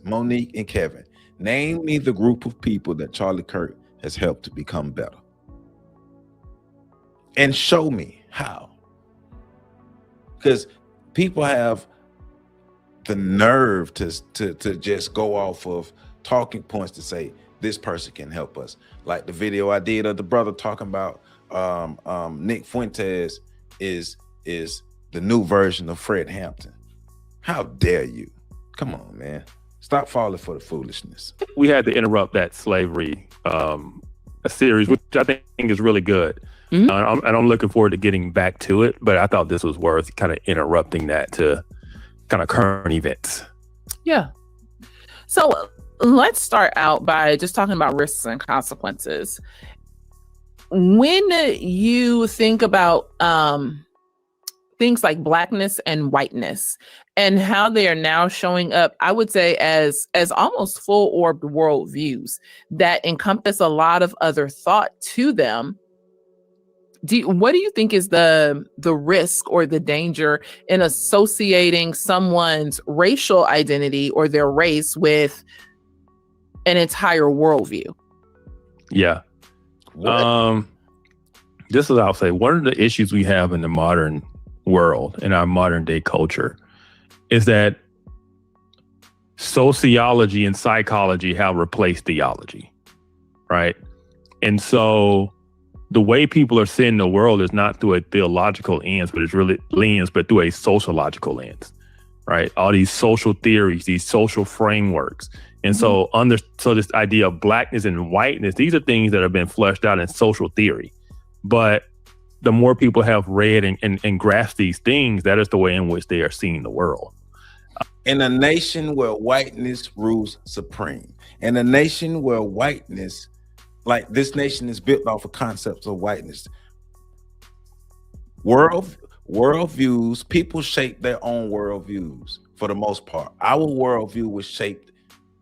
Monique and Kevin. Name me the group of people that Charlie Kirk has helped to become better. And show me how. Because people have the nerve to just go off of talking points to say this person can help us. Like the video I did of the brother talking about Nick Fuentes is the new version of Fred Hampton. How dare you? Come on, man. Stop falling for the foolishness. We had to interrupt that slavery a series, which I think is really good. And I'm looking forward to getting back to it, but I thought this was worth kind of interrupting that to kind of current events. Yeah. So let's start out by just talking about risks and consequences. When you think about things like blackness and whiteness and how they are now showing up, I would say as almost full-orbed worldviews that encompass a lot of other thought to them. What do you think is the risk or the danger in associating someone's racial identity or their race with an entire worldview? Yeah. Just as I'll say, one of the issues we have in the modern world, in our modern day culture, is that sociology and psychology have replaced theology, right? And so the way people are seeing the world is not through a theological lens, but through a sociological lens, right? All these social theories, these social frameworks. And so this idea of blackness and whiteness, these are things that have been fleshed out in social theory. But the more people have read and grasped these things, that is the way in which they are seeing the world. In a nation where whiteness rules supreme, in a nation where whiteness, like this nation is built off of concepts of whiteness. Worldviews, people shape their own worldviews for the most part. Our worldview was shaped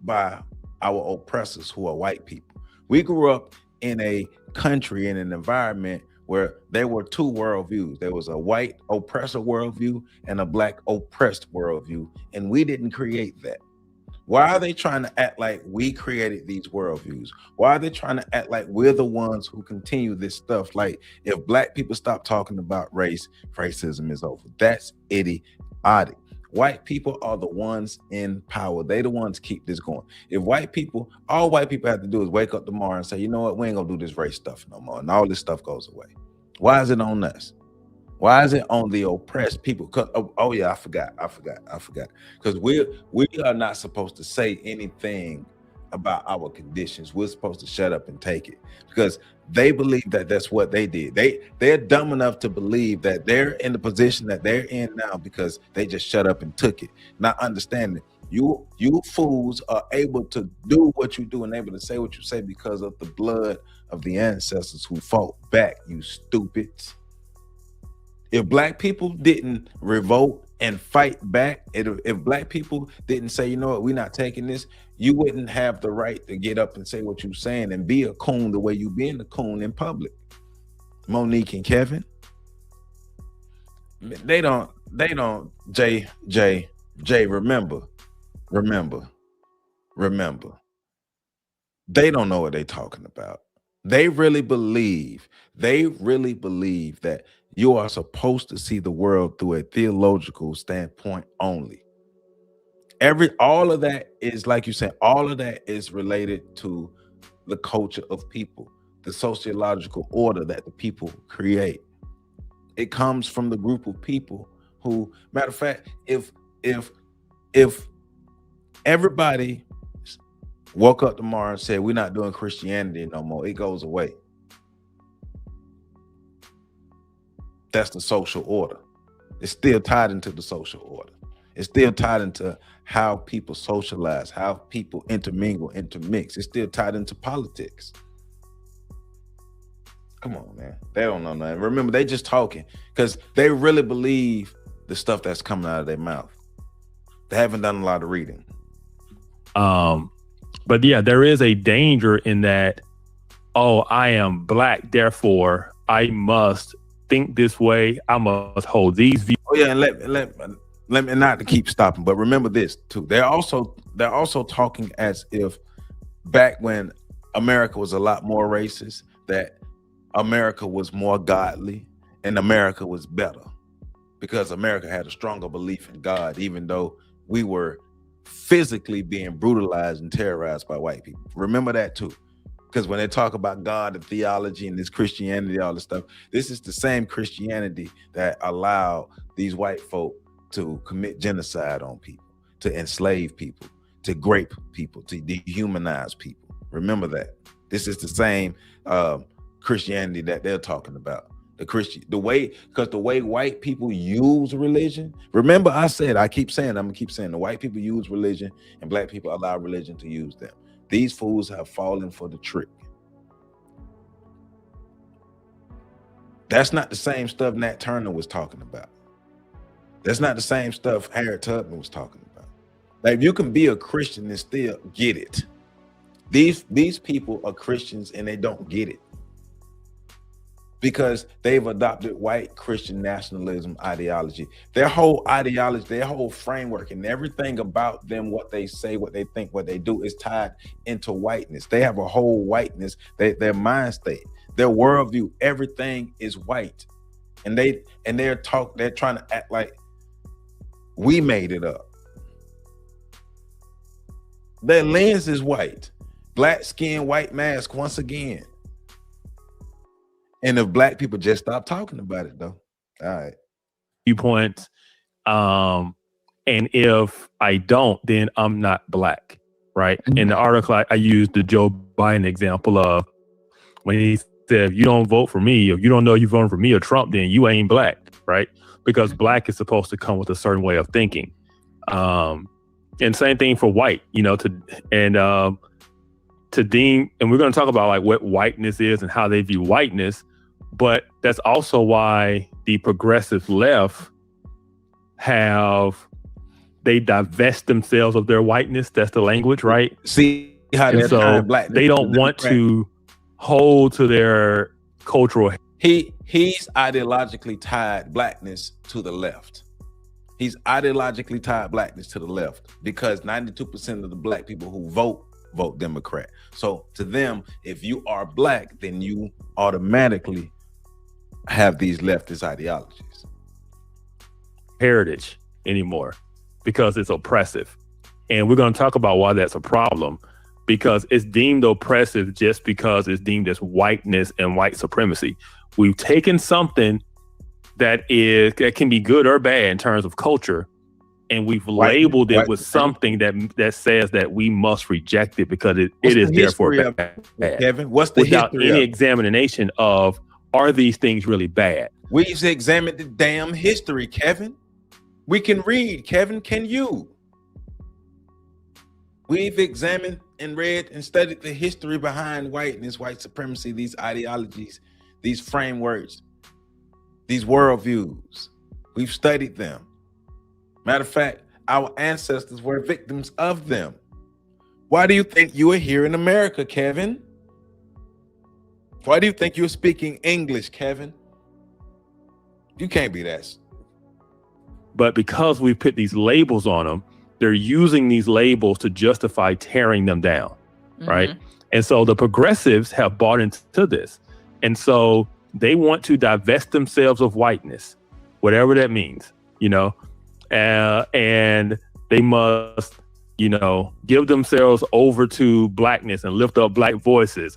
by our oppressors, who are white people. We grew up in a country, in an environment where there were two worldviews. There was a white oppressor worldview and a black oppressed worldview, and we didn't create that. Why are they trying to act like we created these worldviews? Why are they trying to act like we're the ones who continue this stuff? Like, if black people stop talking about race, racism is over. That's idiotic. White people are the ones in power. They the ones keep this going. If all white people have to do is wake up tomorrow and say, you know what, we ain't gonna do this race stuff no more, and all this stuff goes away. Why is it on us? Why is it on the oppressed people? Oh yeah, I forgot. Because we are not supposed to say anything about our conditions. We're supposed to shut up and take it, because they believe that that's what they did. They're dumb enough to believe that they're in the position that they're in now because they just shut up and took it, not understanding you fools are able to do what you do and able to say what you say because of the blood of the ancestors who fought back, you stupids. If black people didn't revolt and fight back, if black people didn't say, you know what, we're not taking this, you wouldn't have the right to get up and say what you're saying and be a coon the way you being a coon in public. Monique and Kevin, they don't, Jay, remember. They don't know what they're talking about. They really believe that you are supposed to see the world through a theological standpoint only. All of that is, like you said, all of that is related to the culture of people, the sociological order that the people create. It comes from the group of people who, matter of fact, if everybody woke up tomorrow and said, we're not doing Christianity no more, it goes away. That's the social order. It's still tied into the social order. It's still tied into how people socialize, how people intermingle, intermix. It's still tied into politics. Come on, man. They don't know nothing. Remember, they just talking because they really believe the stuff that's coming out of their mouth. They haven't done a lot of reading. But yeah, there is a danger in that, oh, I am black, therefore I must think this way. I must hold these views. Oh yeah, and let me not to keep stopping, but remember this too. They're also talking as if back when America was a lot more racist, that America was more godly and America was better because America had a stronger belief in God, even though we were physically being brutalized and terrorized by white people. Remember that too. Because when they talk about God and theology and this Christianity, all this stuff, this is the same Christianity that allowed these white folk to commit genocide on people, to enslave people, to grape people, to dehumanize people. Remember that. This is the same Christianity that they're talking about. The way white people use religion. Remember, I'm gonna keep saying the white people use religion and black people allow religion to use them. These fools have fallen for the trick. That's not the same stuff Nat Turner was talking about. That's not the same stuff Harriet Tubman was talking about. Like, you can be a Christian and still get it. These people are Christians and they don't get it because they've adopted white Christian nationalism ideology. Their whole ideology, their whole framework, and everything about them, what they say, what they think, what they do, is tied into whiteness. They have a whole whiteness, their mind state, their worldview, everything is white. And they're trying to act like we made it up. Their lens is white. Black skin, white mask once again. And if black people just stop talking about it, though, all right. Viewpoints, and if I don't, then I'm not black, right? Mm-hmm. In the article, I used the Joe Biden example of when he said, if you don't vote for me, if you don't know you're voting for me or Trump, then you ain't black, right? Because black is supposed to come with a certain way of thinking. And same thing for white, to deem, and we're going to talk about like what whiteness is and how they view whiteness, but that's also why the progressive left they divest themselves of their whiteness. That's the language, right? See how they're so black. They don't want to hold to their cultural. He's ideologically tied blackness to the left. He's ideologically tied blackness to the left because 92% of the black people who vote Democrat. So to them, if you are black, then you automatically have these leftist ideologies. Heritage anymore because it's oppressive. And we're going to talk about why that's a problem, because it's deemed oppressive just because it's deemed as whiteness and white supremacy. We've taken something that can be good or bad in terms of culture, and we've labeled it with something that says that we must reject it because it is therefore bad. Kevin, what's the without history any of examination of, are these things really bad? We've examined the damn history, Kevin. We can read, Kevin. Can you? We've examined and read and studied the history behind whiteness, white supremacy, these ideologies, these frameworks, these worldviews. We've studied them. Matter of fact, our ancestors were victims of them. Why do you think you are here in America, Kevin? Why do you think you're speaking English, Kevin? You can't be that. But because we put these labels on them, they're using these labels to justify tearing them down, right? And so the progressives have bought into this. And so they want to divest themselves of whiteness, whatever that means, and they must, give themselves over to blackness and lift up black voices.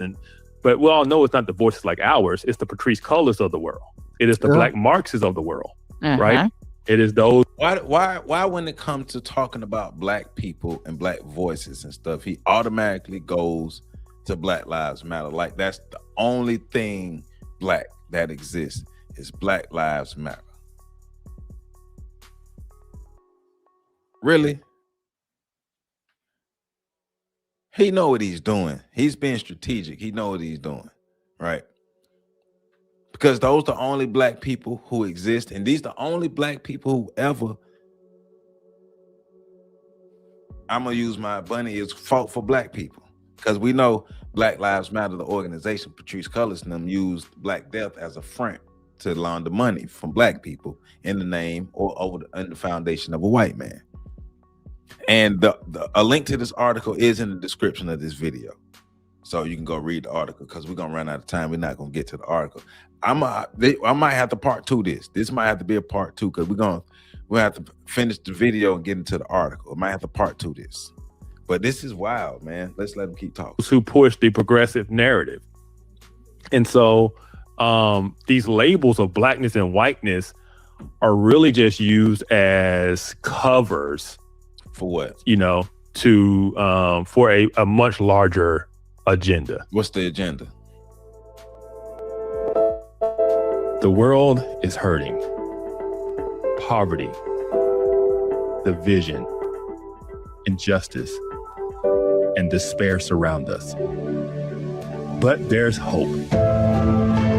But we all know it's not the voices like ours. It's the Patrice Cullors of the world. It is the Black Marxists of the world, right? It is those. Why when it comes to talking about black people and black voices and stuff, he automatically goes to Black Lives Matter? Like that's the only thing black that exists is Black Lives Matter. Really? He know what he's doing. He's being strategic. He know what he's doing, right? Because those are the only black people who exist, and these are the only black people who ever, I'm gonna use my bunny, is fought for black people. Because we know Black Lives Matter, the organization, Patrice Cullors and them used Black Death as a front to launder money from black people in the name or under the foundation of a white man. And a link to this article is in the description of this video, so you can go read the article, because we're gonna run out of time. We're not gonna get to the article. I might have to part two this. This might have to be a part two, because we'll have to finish the video and get into the article. I might have to part two this. But this is wild, man. Let's let them keep talking. Who push the progressive narrative. And so these labels of blackness and whiteness are really just used as covers. For what? For a much larger agenda. What's the agenda? The world is hurting. Poverty, division, injustice, and despair surround us. But there's hope.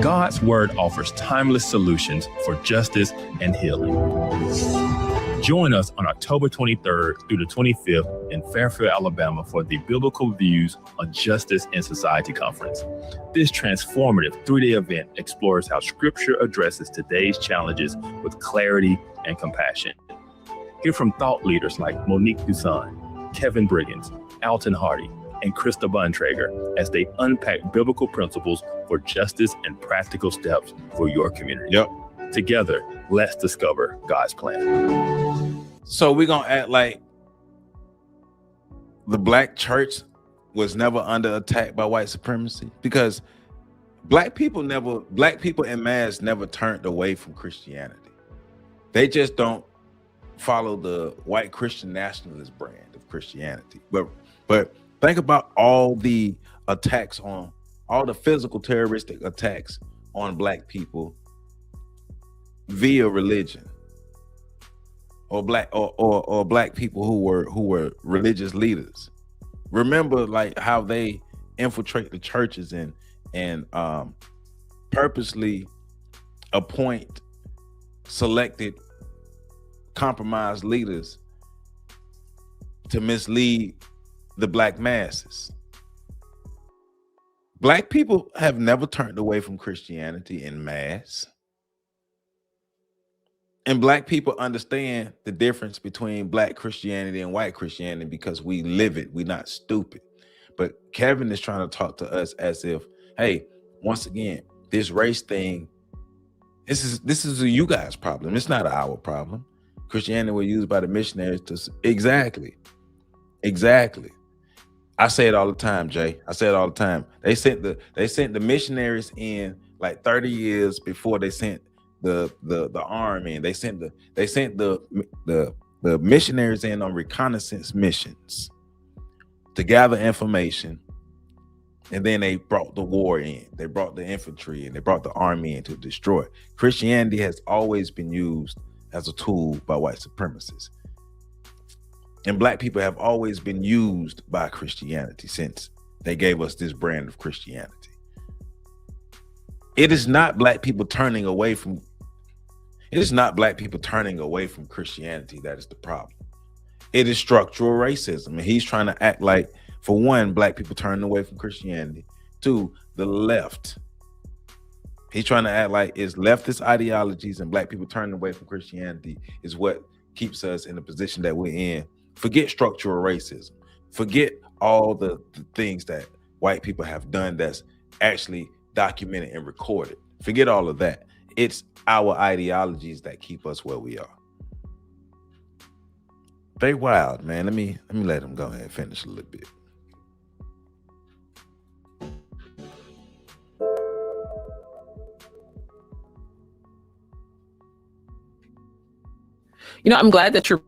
God's word offers timeless solutions for justice and healing. Join us on October 23rd through the 25th in Fairfield, Alabama for the Biblical Views on Justice and Society Conference. This transformative 3-day event explores how Scripture addresses today's challenges with clarity and compassion. Hear from thought leaders like Monique Duson, Kevin Briggins, Alton Hardy, and Krista Bontrager as they unpack biblical principles for justice and practical steps for your community. Yep. Together, let's discover God's plan. So we're gonna act like the black church was never under attack by white supremacy, because black people in mass never turned away from Christianity. They just don't follow the white Christian nationalist brand of Christianity. But think about all the attacks on, all the physical terroristic attacks on black people via religion, or black people who were religious leaders. Remember, like, how they infiltrate the churches and purposely appoint selected compromised leaders to mislead the black masses. Black people have never turned away from Christianity en masse. And black people understand the difference between black Christianity and white Christianity because we live it. We're not stupid. But Kevin is trying to talk to us as if, hey, once again, this race thing, this is a you guys' problem. It's not our problem. Christianity was used by the missionaries to exactly. I say it all the time, Jay. I say it all the time. They sent the missionaries in like 30 years before they sent the army, and they sent the missionaries in on reconnaissance missions to gather information, and then they brought the war in. They brought the infantry and they brought the army in to destroy. Christianity has always been used as a tool by white supremacists, and black people have always been used by Christianity since they gave us this brand of Christianity. It is not black people turning away from Christianity that is the problem. It is structural racism. And he's trying to act like, for one, black people turning away from Christianity. Two, the left. He's trying to act like it's leftist ideologies and black people turning away from Christianity is what keeps us in the position that we're in. Forget structural racism. Forget all the things that white people have done that's actually documented and recorded. Forget all of that. It's our ideologies that keep us where we are. They wild, man. Let me let them go ahead and finish a little bit. I'm glad that you're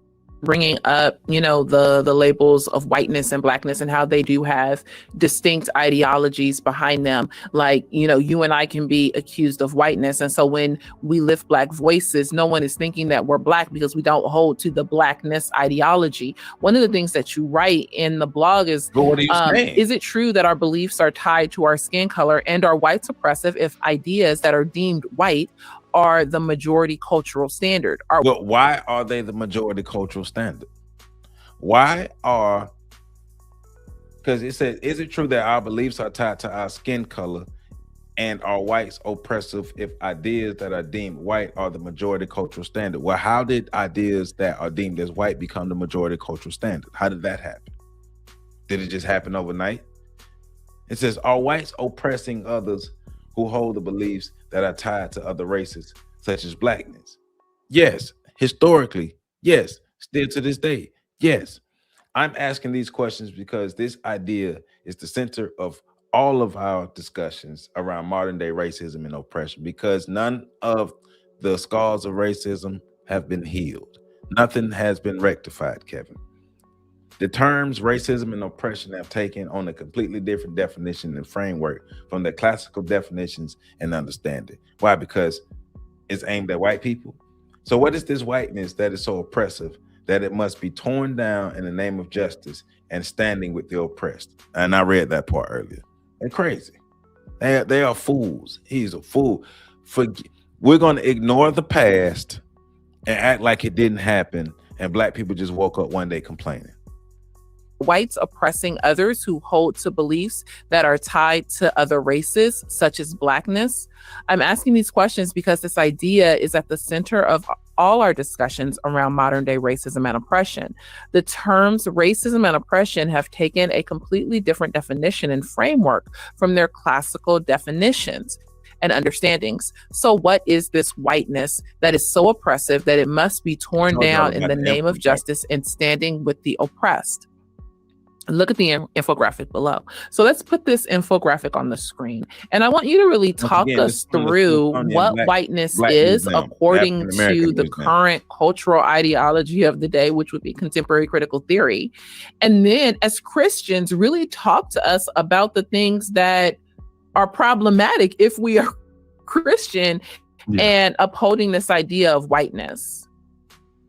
bringing up, the labels of whiteness and blackness and how they do have distinct ideologies behind them. Like, you and I can be accused of whiteness. And so when we lift Black voices, no one is thinking that we're Black because we don't hold to the blackness ideology. One of the things that you write in the blog is, what are you saying? Is it true that our beliefs are tied to our skin color, and are whites oppressive if ideas that are deemed white are the majority cultural standard? But why are they the majority cultural standard? Because it says, is it true that our beliefs are tied to our skin color, and are whites oppressive if ideas that are deemed white are the majority cultural standard? Well, how did ideas that are deemed as white become the majority cultural standard? How did that happen? Did it just happen overnight? It says, are whites oppressing others who hold the beliefs that are tied to other races, such as blackness? Yes. Historically, yes. Still to this day, yes. I'm asking these questions because this idea is the center of all of our discussions around modern day racism and oppression, because none of the scars of racism have been healed. Nothing has been rectified, Kevin. The terms racism and oppression have taken on a completely different definition and framework from the classical definitions and understanding. Why? Because it's aimed at white people. So what is this whiteness that is so oppressive that it must be torn down in the name of justice and standing with the oppressed? And I read that part earlier. They're crazy. They are fools. He's a fool. We're going to ignore the past and act like it didn't happen, and Black people just woke up one day complaining. Whites oppressing others who hold to beliefs that are tied to other races, such as blackness? I'm asking these questions because this idea is at the center of all our discussions around modern day racism and oppression. The terms racism and oppression have taken a completely different definition and framework from their classical definitions and understandings. So what is this whiteness that is so oppressive that it must be torn down in the name of justice and standing with the oppressed? Look at the infographic below. So let's put this infographic on the screen. And I want you to really talk us through what whiteness is according to the current cultural ideology of the day, which would be contemporary critical theory. And then as Christians, really talk to us about the things that are problematic if we are Christian and upholding this idea of whiteness.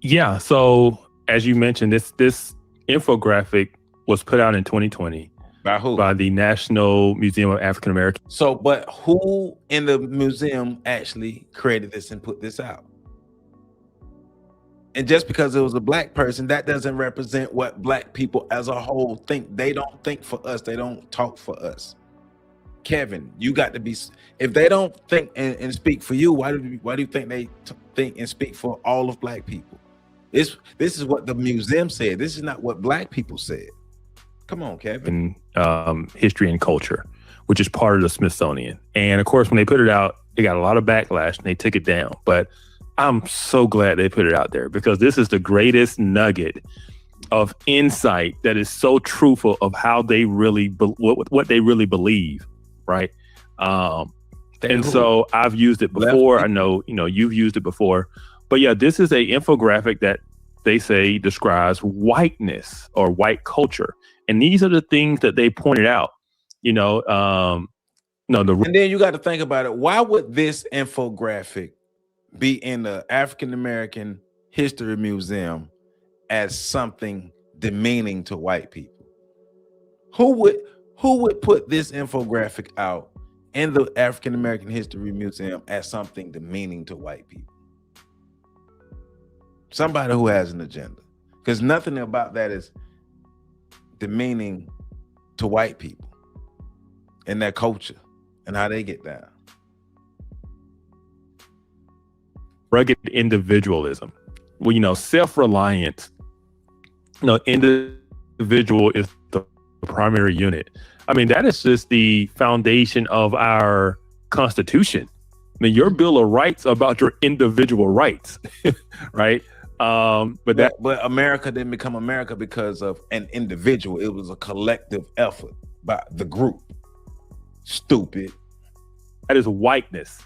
Yeah. So as you mentioned, this infographic was put out in 2020 by who? By the National Museum of African Americans. So, but who in the museum actually created this and put this out? And just because it was a Black person, that doesn't represent what Black people as a whole think. They don't think for us. They don't talk for us. Kevin, you got to be. If they don't think and speak for you, why do you think they think and speak for all of Black people? This is what the museum said. This is not what Black people said. Come on, Kevin. History and culture, which is part of the Smithsonian. And of course, when they put it out, they got a lot of backlash and they took it down. But I'm so glad they put it out there, because this is the greatest nugget of insight that is so truthful of how they really, what they really believe, right? And so I've used it before. I know, you've used it before. But yeah, this is a infographic that they say describes whiteness or white culture. And these are the things that they pointed out, and then you got to think about it. Why would this infographic be in the African American History Museum as something demeaning to white people? Who would put this infographic out in the African American History Museum as something demeaning to white people? Somebody who has an agenda, because nothing about that is demeaning to white people and their culture and how they get down. Rugged individualism. Well, self-reliant, individual is the primary unit. I mean, that is just the foundation of our Constitution. I mean, your Bill of Rights about your individual rights, right? But America didn't become America because of an individual. It was a collective effort by the group. Stupid. that is whiteness.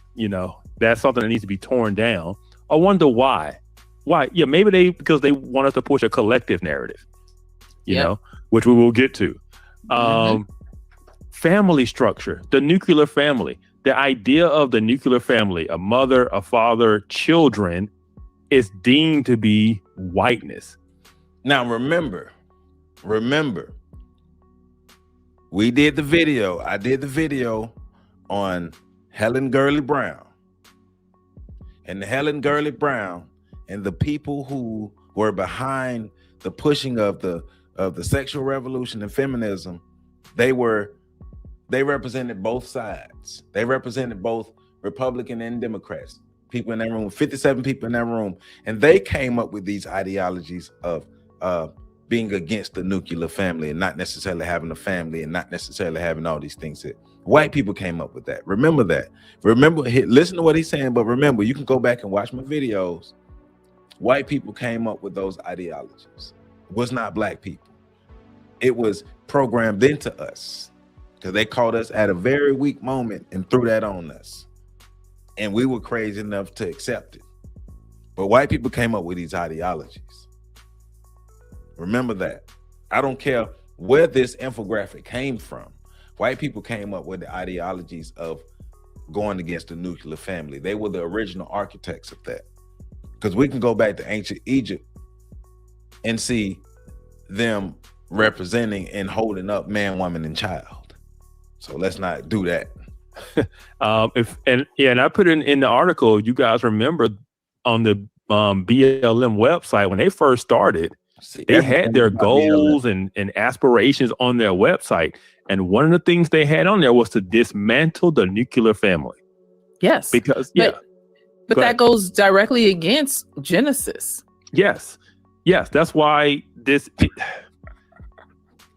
That's something that needs to be torn down. I wonder why. Yeah, maybe because they want us to push a collective narrative, you know, which we will get to. Family structure, the nuclear family, the idea of the nuclear family, a mother, a father, children, is deemed to be whiteness. Now, remember, we did the video. I did the video on Helen Gurley Brown. And Helen Gurley Brown and the people who were behind the pushing of the sexual revolution and feminism, they represented both sides. They represented both Republican and Democrats. People in that room, 57 people in that room, and they came up with these ideologies of being against the nuclear family and not necessarily having a family and not necessarily having all these things that white people came up with. That. Remember that. Listen to what he's saying, but remember, you can go back and watch my videos. White people came up with those ideologies. It was not black people. It was programmed into us because they caught us at a very weak moment and threw that on us. And we were crazy enough to accept it. But white people came up with these ideologies. Remember that. I don't care where this infographic came from. White people came up with the ideologies of going against the nuclear family. They were the original architects of that. Because we can go back to ancient Egypt and see them representing and holding up man, woman, and child. So let's not do that. And I put in the article, you guys remember on the BLM website when they first started, they had their goals and aspirations on their website. And one of the things they had on there was to dismantle the nuclear family. Yes. But that goes directly against Genesis. Yes. That's why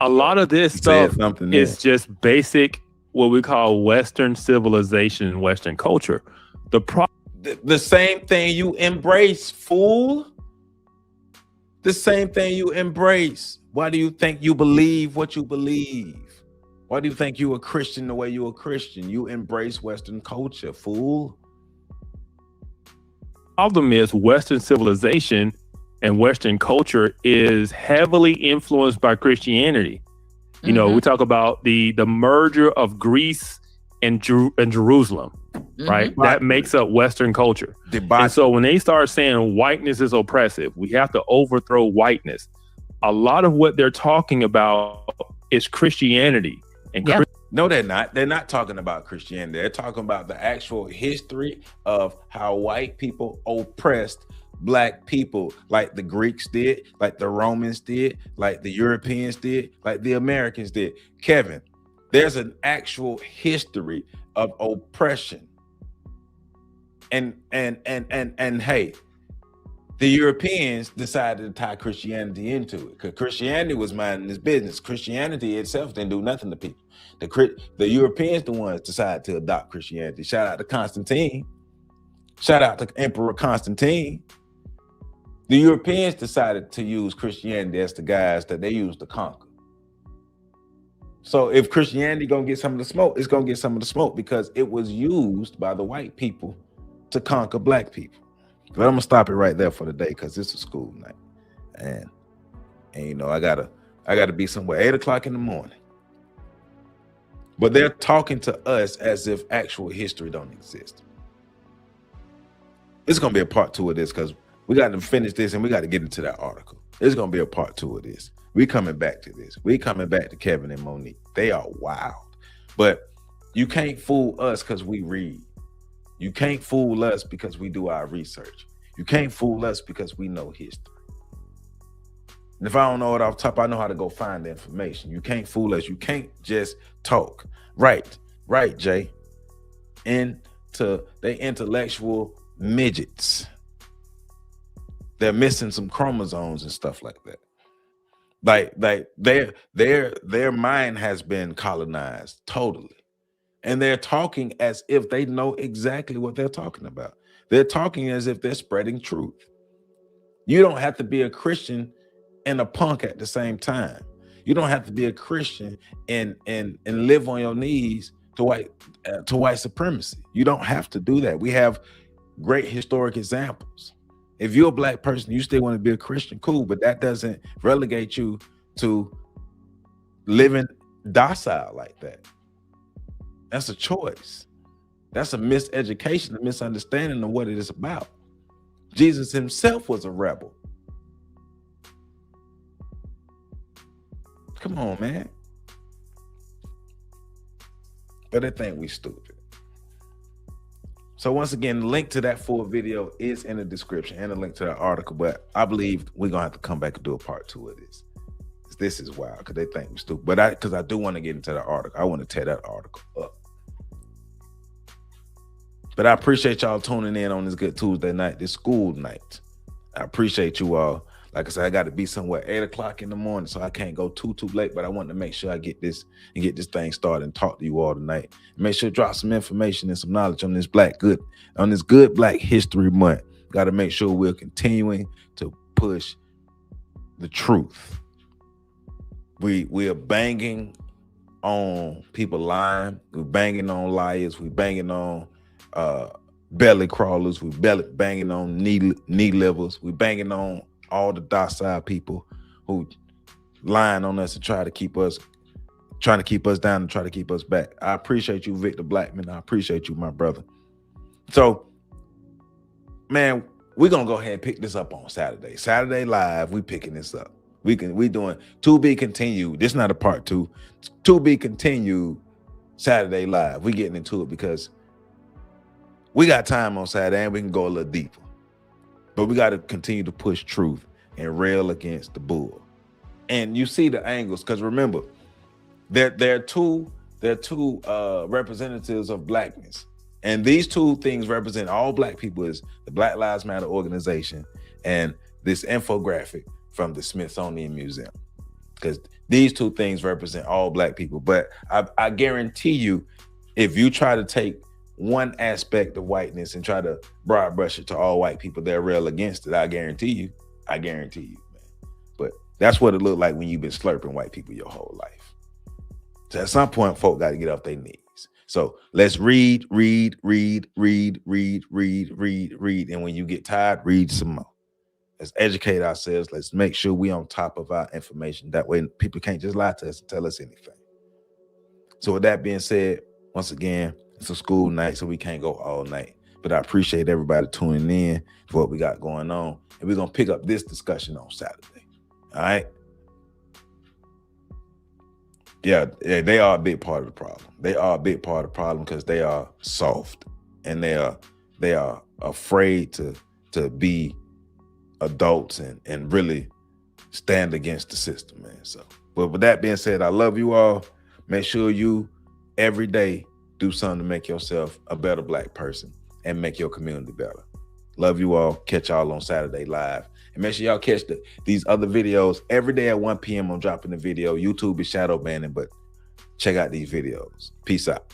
a lot of this stuff is just basic, what we call Western civilization and Western culture. The same thing you embrace, fool. The same thing you embrace. Why do you think you believe what you believe? Why do you think you're a Christian the way you're a Christian? You embrace Western culture, fool. Problem is Western civilization and Western culture is heavily influenced by Christianity. You know, we talk about the merger of Greece and Jerusalem, right? That makes up Western culture. And so when they start saying whiteness is oppressive, we have to overthrow whiteness. A lot of what they're talking about is Christianity. No, they're not. They're not talking about Christianity. They're talking about the actual history of how white people oppressed black people, like the Greeks did, like the Romans did, like the Europeans did, like the Americans did. Kevin, there's an actual history of oppression. And hey, the Europeans decided to tie Christianity into it because Christianity was minding its business. Christianity itself didn't do nothing to people. The Europeans, the ones decided to adopt Christianity. Shout out to Constantine. Shout out to Emperor Constantine. The Europeans decided to use Christianity as the guys that they used to conquer. So if Christianity gonna get some of the smoke, it's gonna get some of the smoke because it was used by the white people to conquer black people. But I'm gonna stop it right there for the day because this is school night, and you know I gotta be somewhere 8 o'clock in the morning. But they're talking to us as if actual history don't exist. It's gonna be a part 2 of this because we got to finish this and we got to get into that article. It's gonna be a part 2 of this. We coming back to this. We coming back to Kevin and Monique. They are wild, but you can't fool us because we read. You can't fool us because we do our research. You can't fool us because we know history. And if I don't know it off top, I know how to go find the information. You can't fool us. You can't just talk. Right, Jay. They intellectual midgets. They're missing some chromosomes and stuff like that. Like their mind has been colonized totally. And they're talking as if they know exactly what they're talking about. They're talking as if they're spreading truth. You don't have to be a Christian and a punk at the same time. You don't have to be a Christian and live on your knees to white supremacy. You don't have to do that. We have great historic examples. If you're a black person, you still want to be a Christian, cool, but that doesn't relegate you to living docile like that. That's a choice. That's a miseducation, a misunderstanding of what it is about. Jesus himself was a rebel. Come on, man. But they think we stupid. So once again, the link to that full video is in the description and a link to that article. But I believe we're gonna have to come back and do a part 2 of this. This is wild because they think we're stupid. But because I do want to get into the article. I want to tear that article up. But I appreciate y'all tuning in on this good Tuesday night, this school night. I appreciate you all. Like I said, I got to be somewhere 8 o'clock in the morning, so I can't go too late. But I want to make sure I get this thing started and talk to you all tonight. Make sure to drop some information and some knowledge on this good Black History Month. Got to make sure we're continuing to push the truth. We are banging on people lying. We're banging on liars. We're banging on belly crawlers. We're banging on knee levels. We're banging on all the docile people who lying on us and trying to keep us down and try to keep us back. I appreciate you, Victor Blackman. I appreciate you, my brother. So, man, we're gonna go ahead and pick this up on Saturday. Saturday Live, we picking this up. We doing to be continued. This is not a part 2. To be continued Saturday Live. We getting into it because we got time on Saturday and we can go a little deeper. But we got to continue to push truth and rail against the bull. And you see the angles, because remember, there are two representatives of blackness. And these two things represent all black people is the Black Lives Matter organization and this infographic from the Smithsonian Museum. Because these two things represent all black people. But I guarantee you, if you try to take one aspect of whiteness and try to broad brush it to all white people, they're real against it. I guarantee you, man. But that's what it looked like when you've been slurping white people your whole life. So at some point, folk got to get off their knees. So let's read. And when you get tired, read some more. Let's educate ourselves. Let's make sure we on top of our information. That way people can't just lie to us and tell us anything. So with that being said, once again, it's a school night, so we can't go all night. But I appreciate everybody tuning in for what we got going on. And we're going to pick up this discussion on Saturday. All right? Yeah, they are a big part of the problem. They are a big part of the problem because they are soft. And they are afraid to be adults and really stand against the system, man. So, but with that being said, I love you all. Make sure you every day do something to make yourself a better black person and make your community better. Love you all. Catch y'all on Saturday Live. And make sure y'all catch these other videos every day at 1 p.m. I'm dropping the video. YouTube is shadow banning, but check out these videos. Peace out.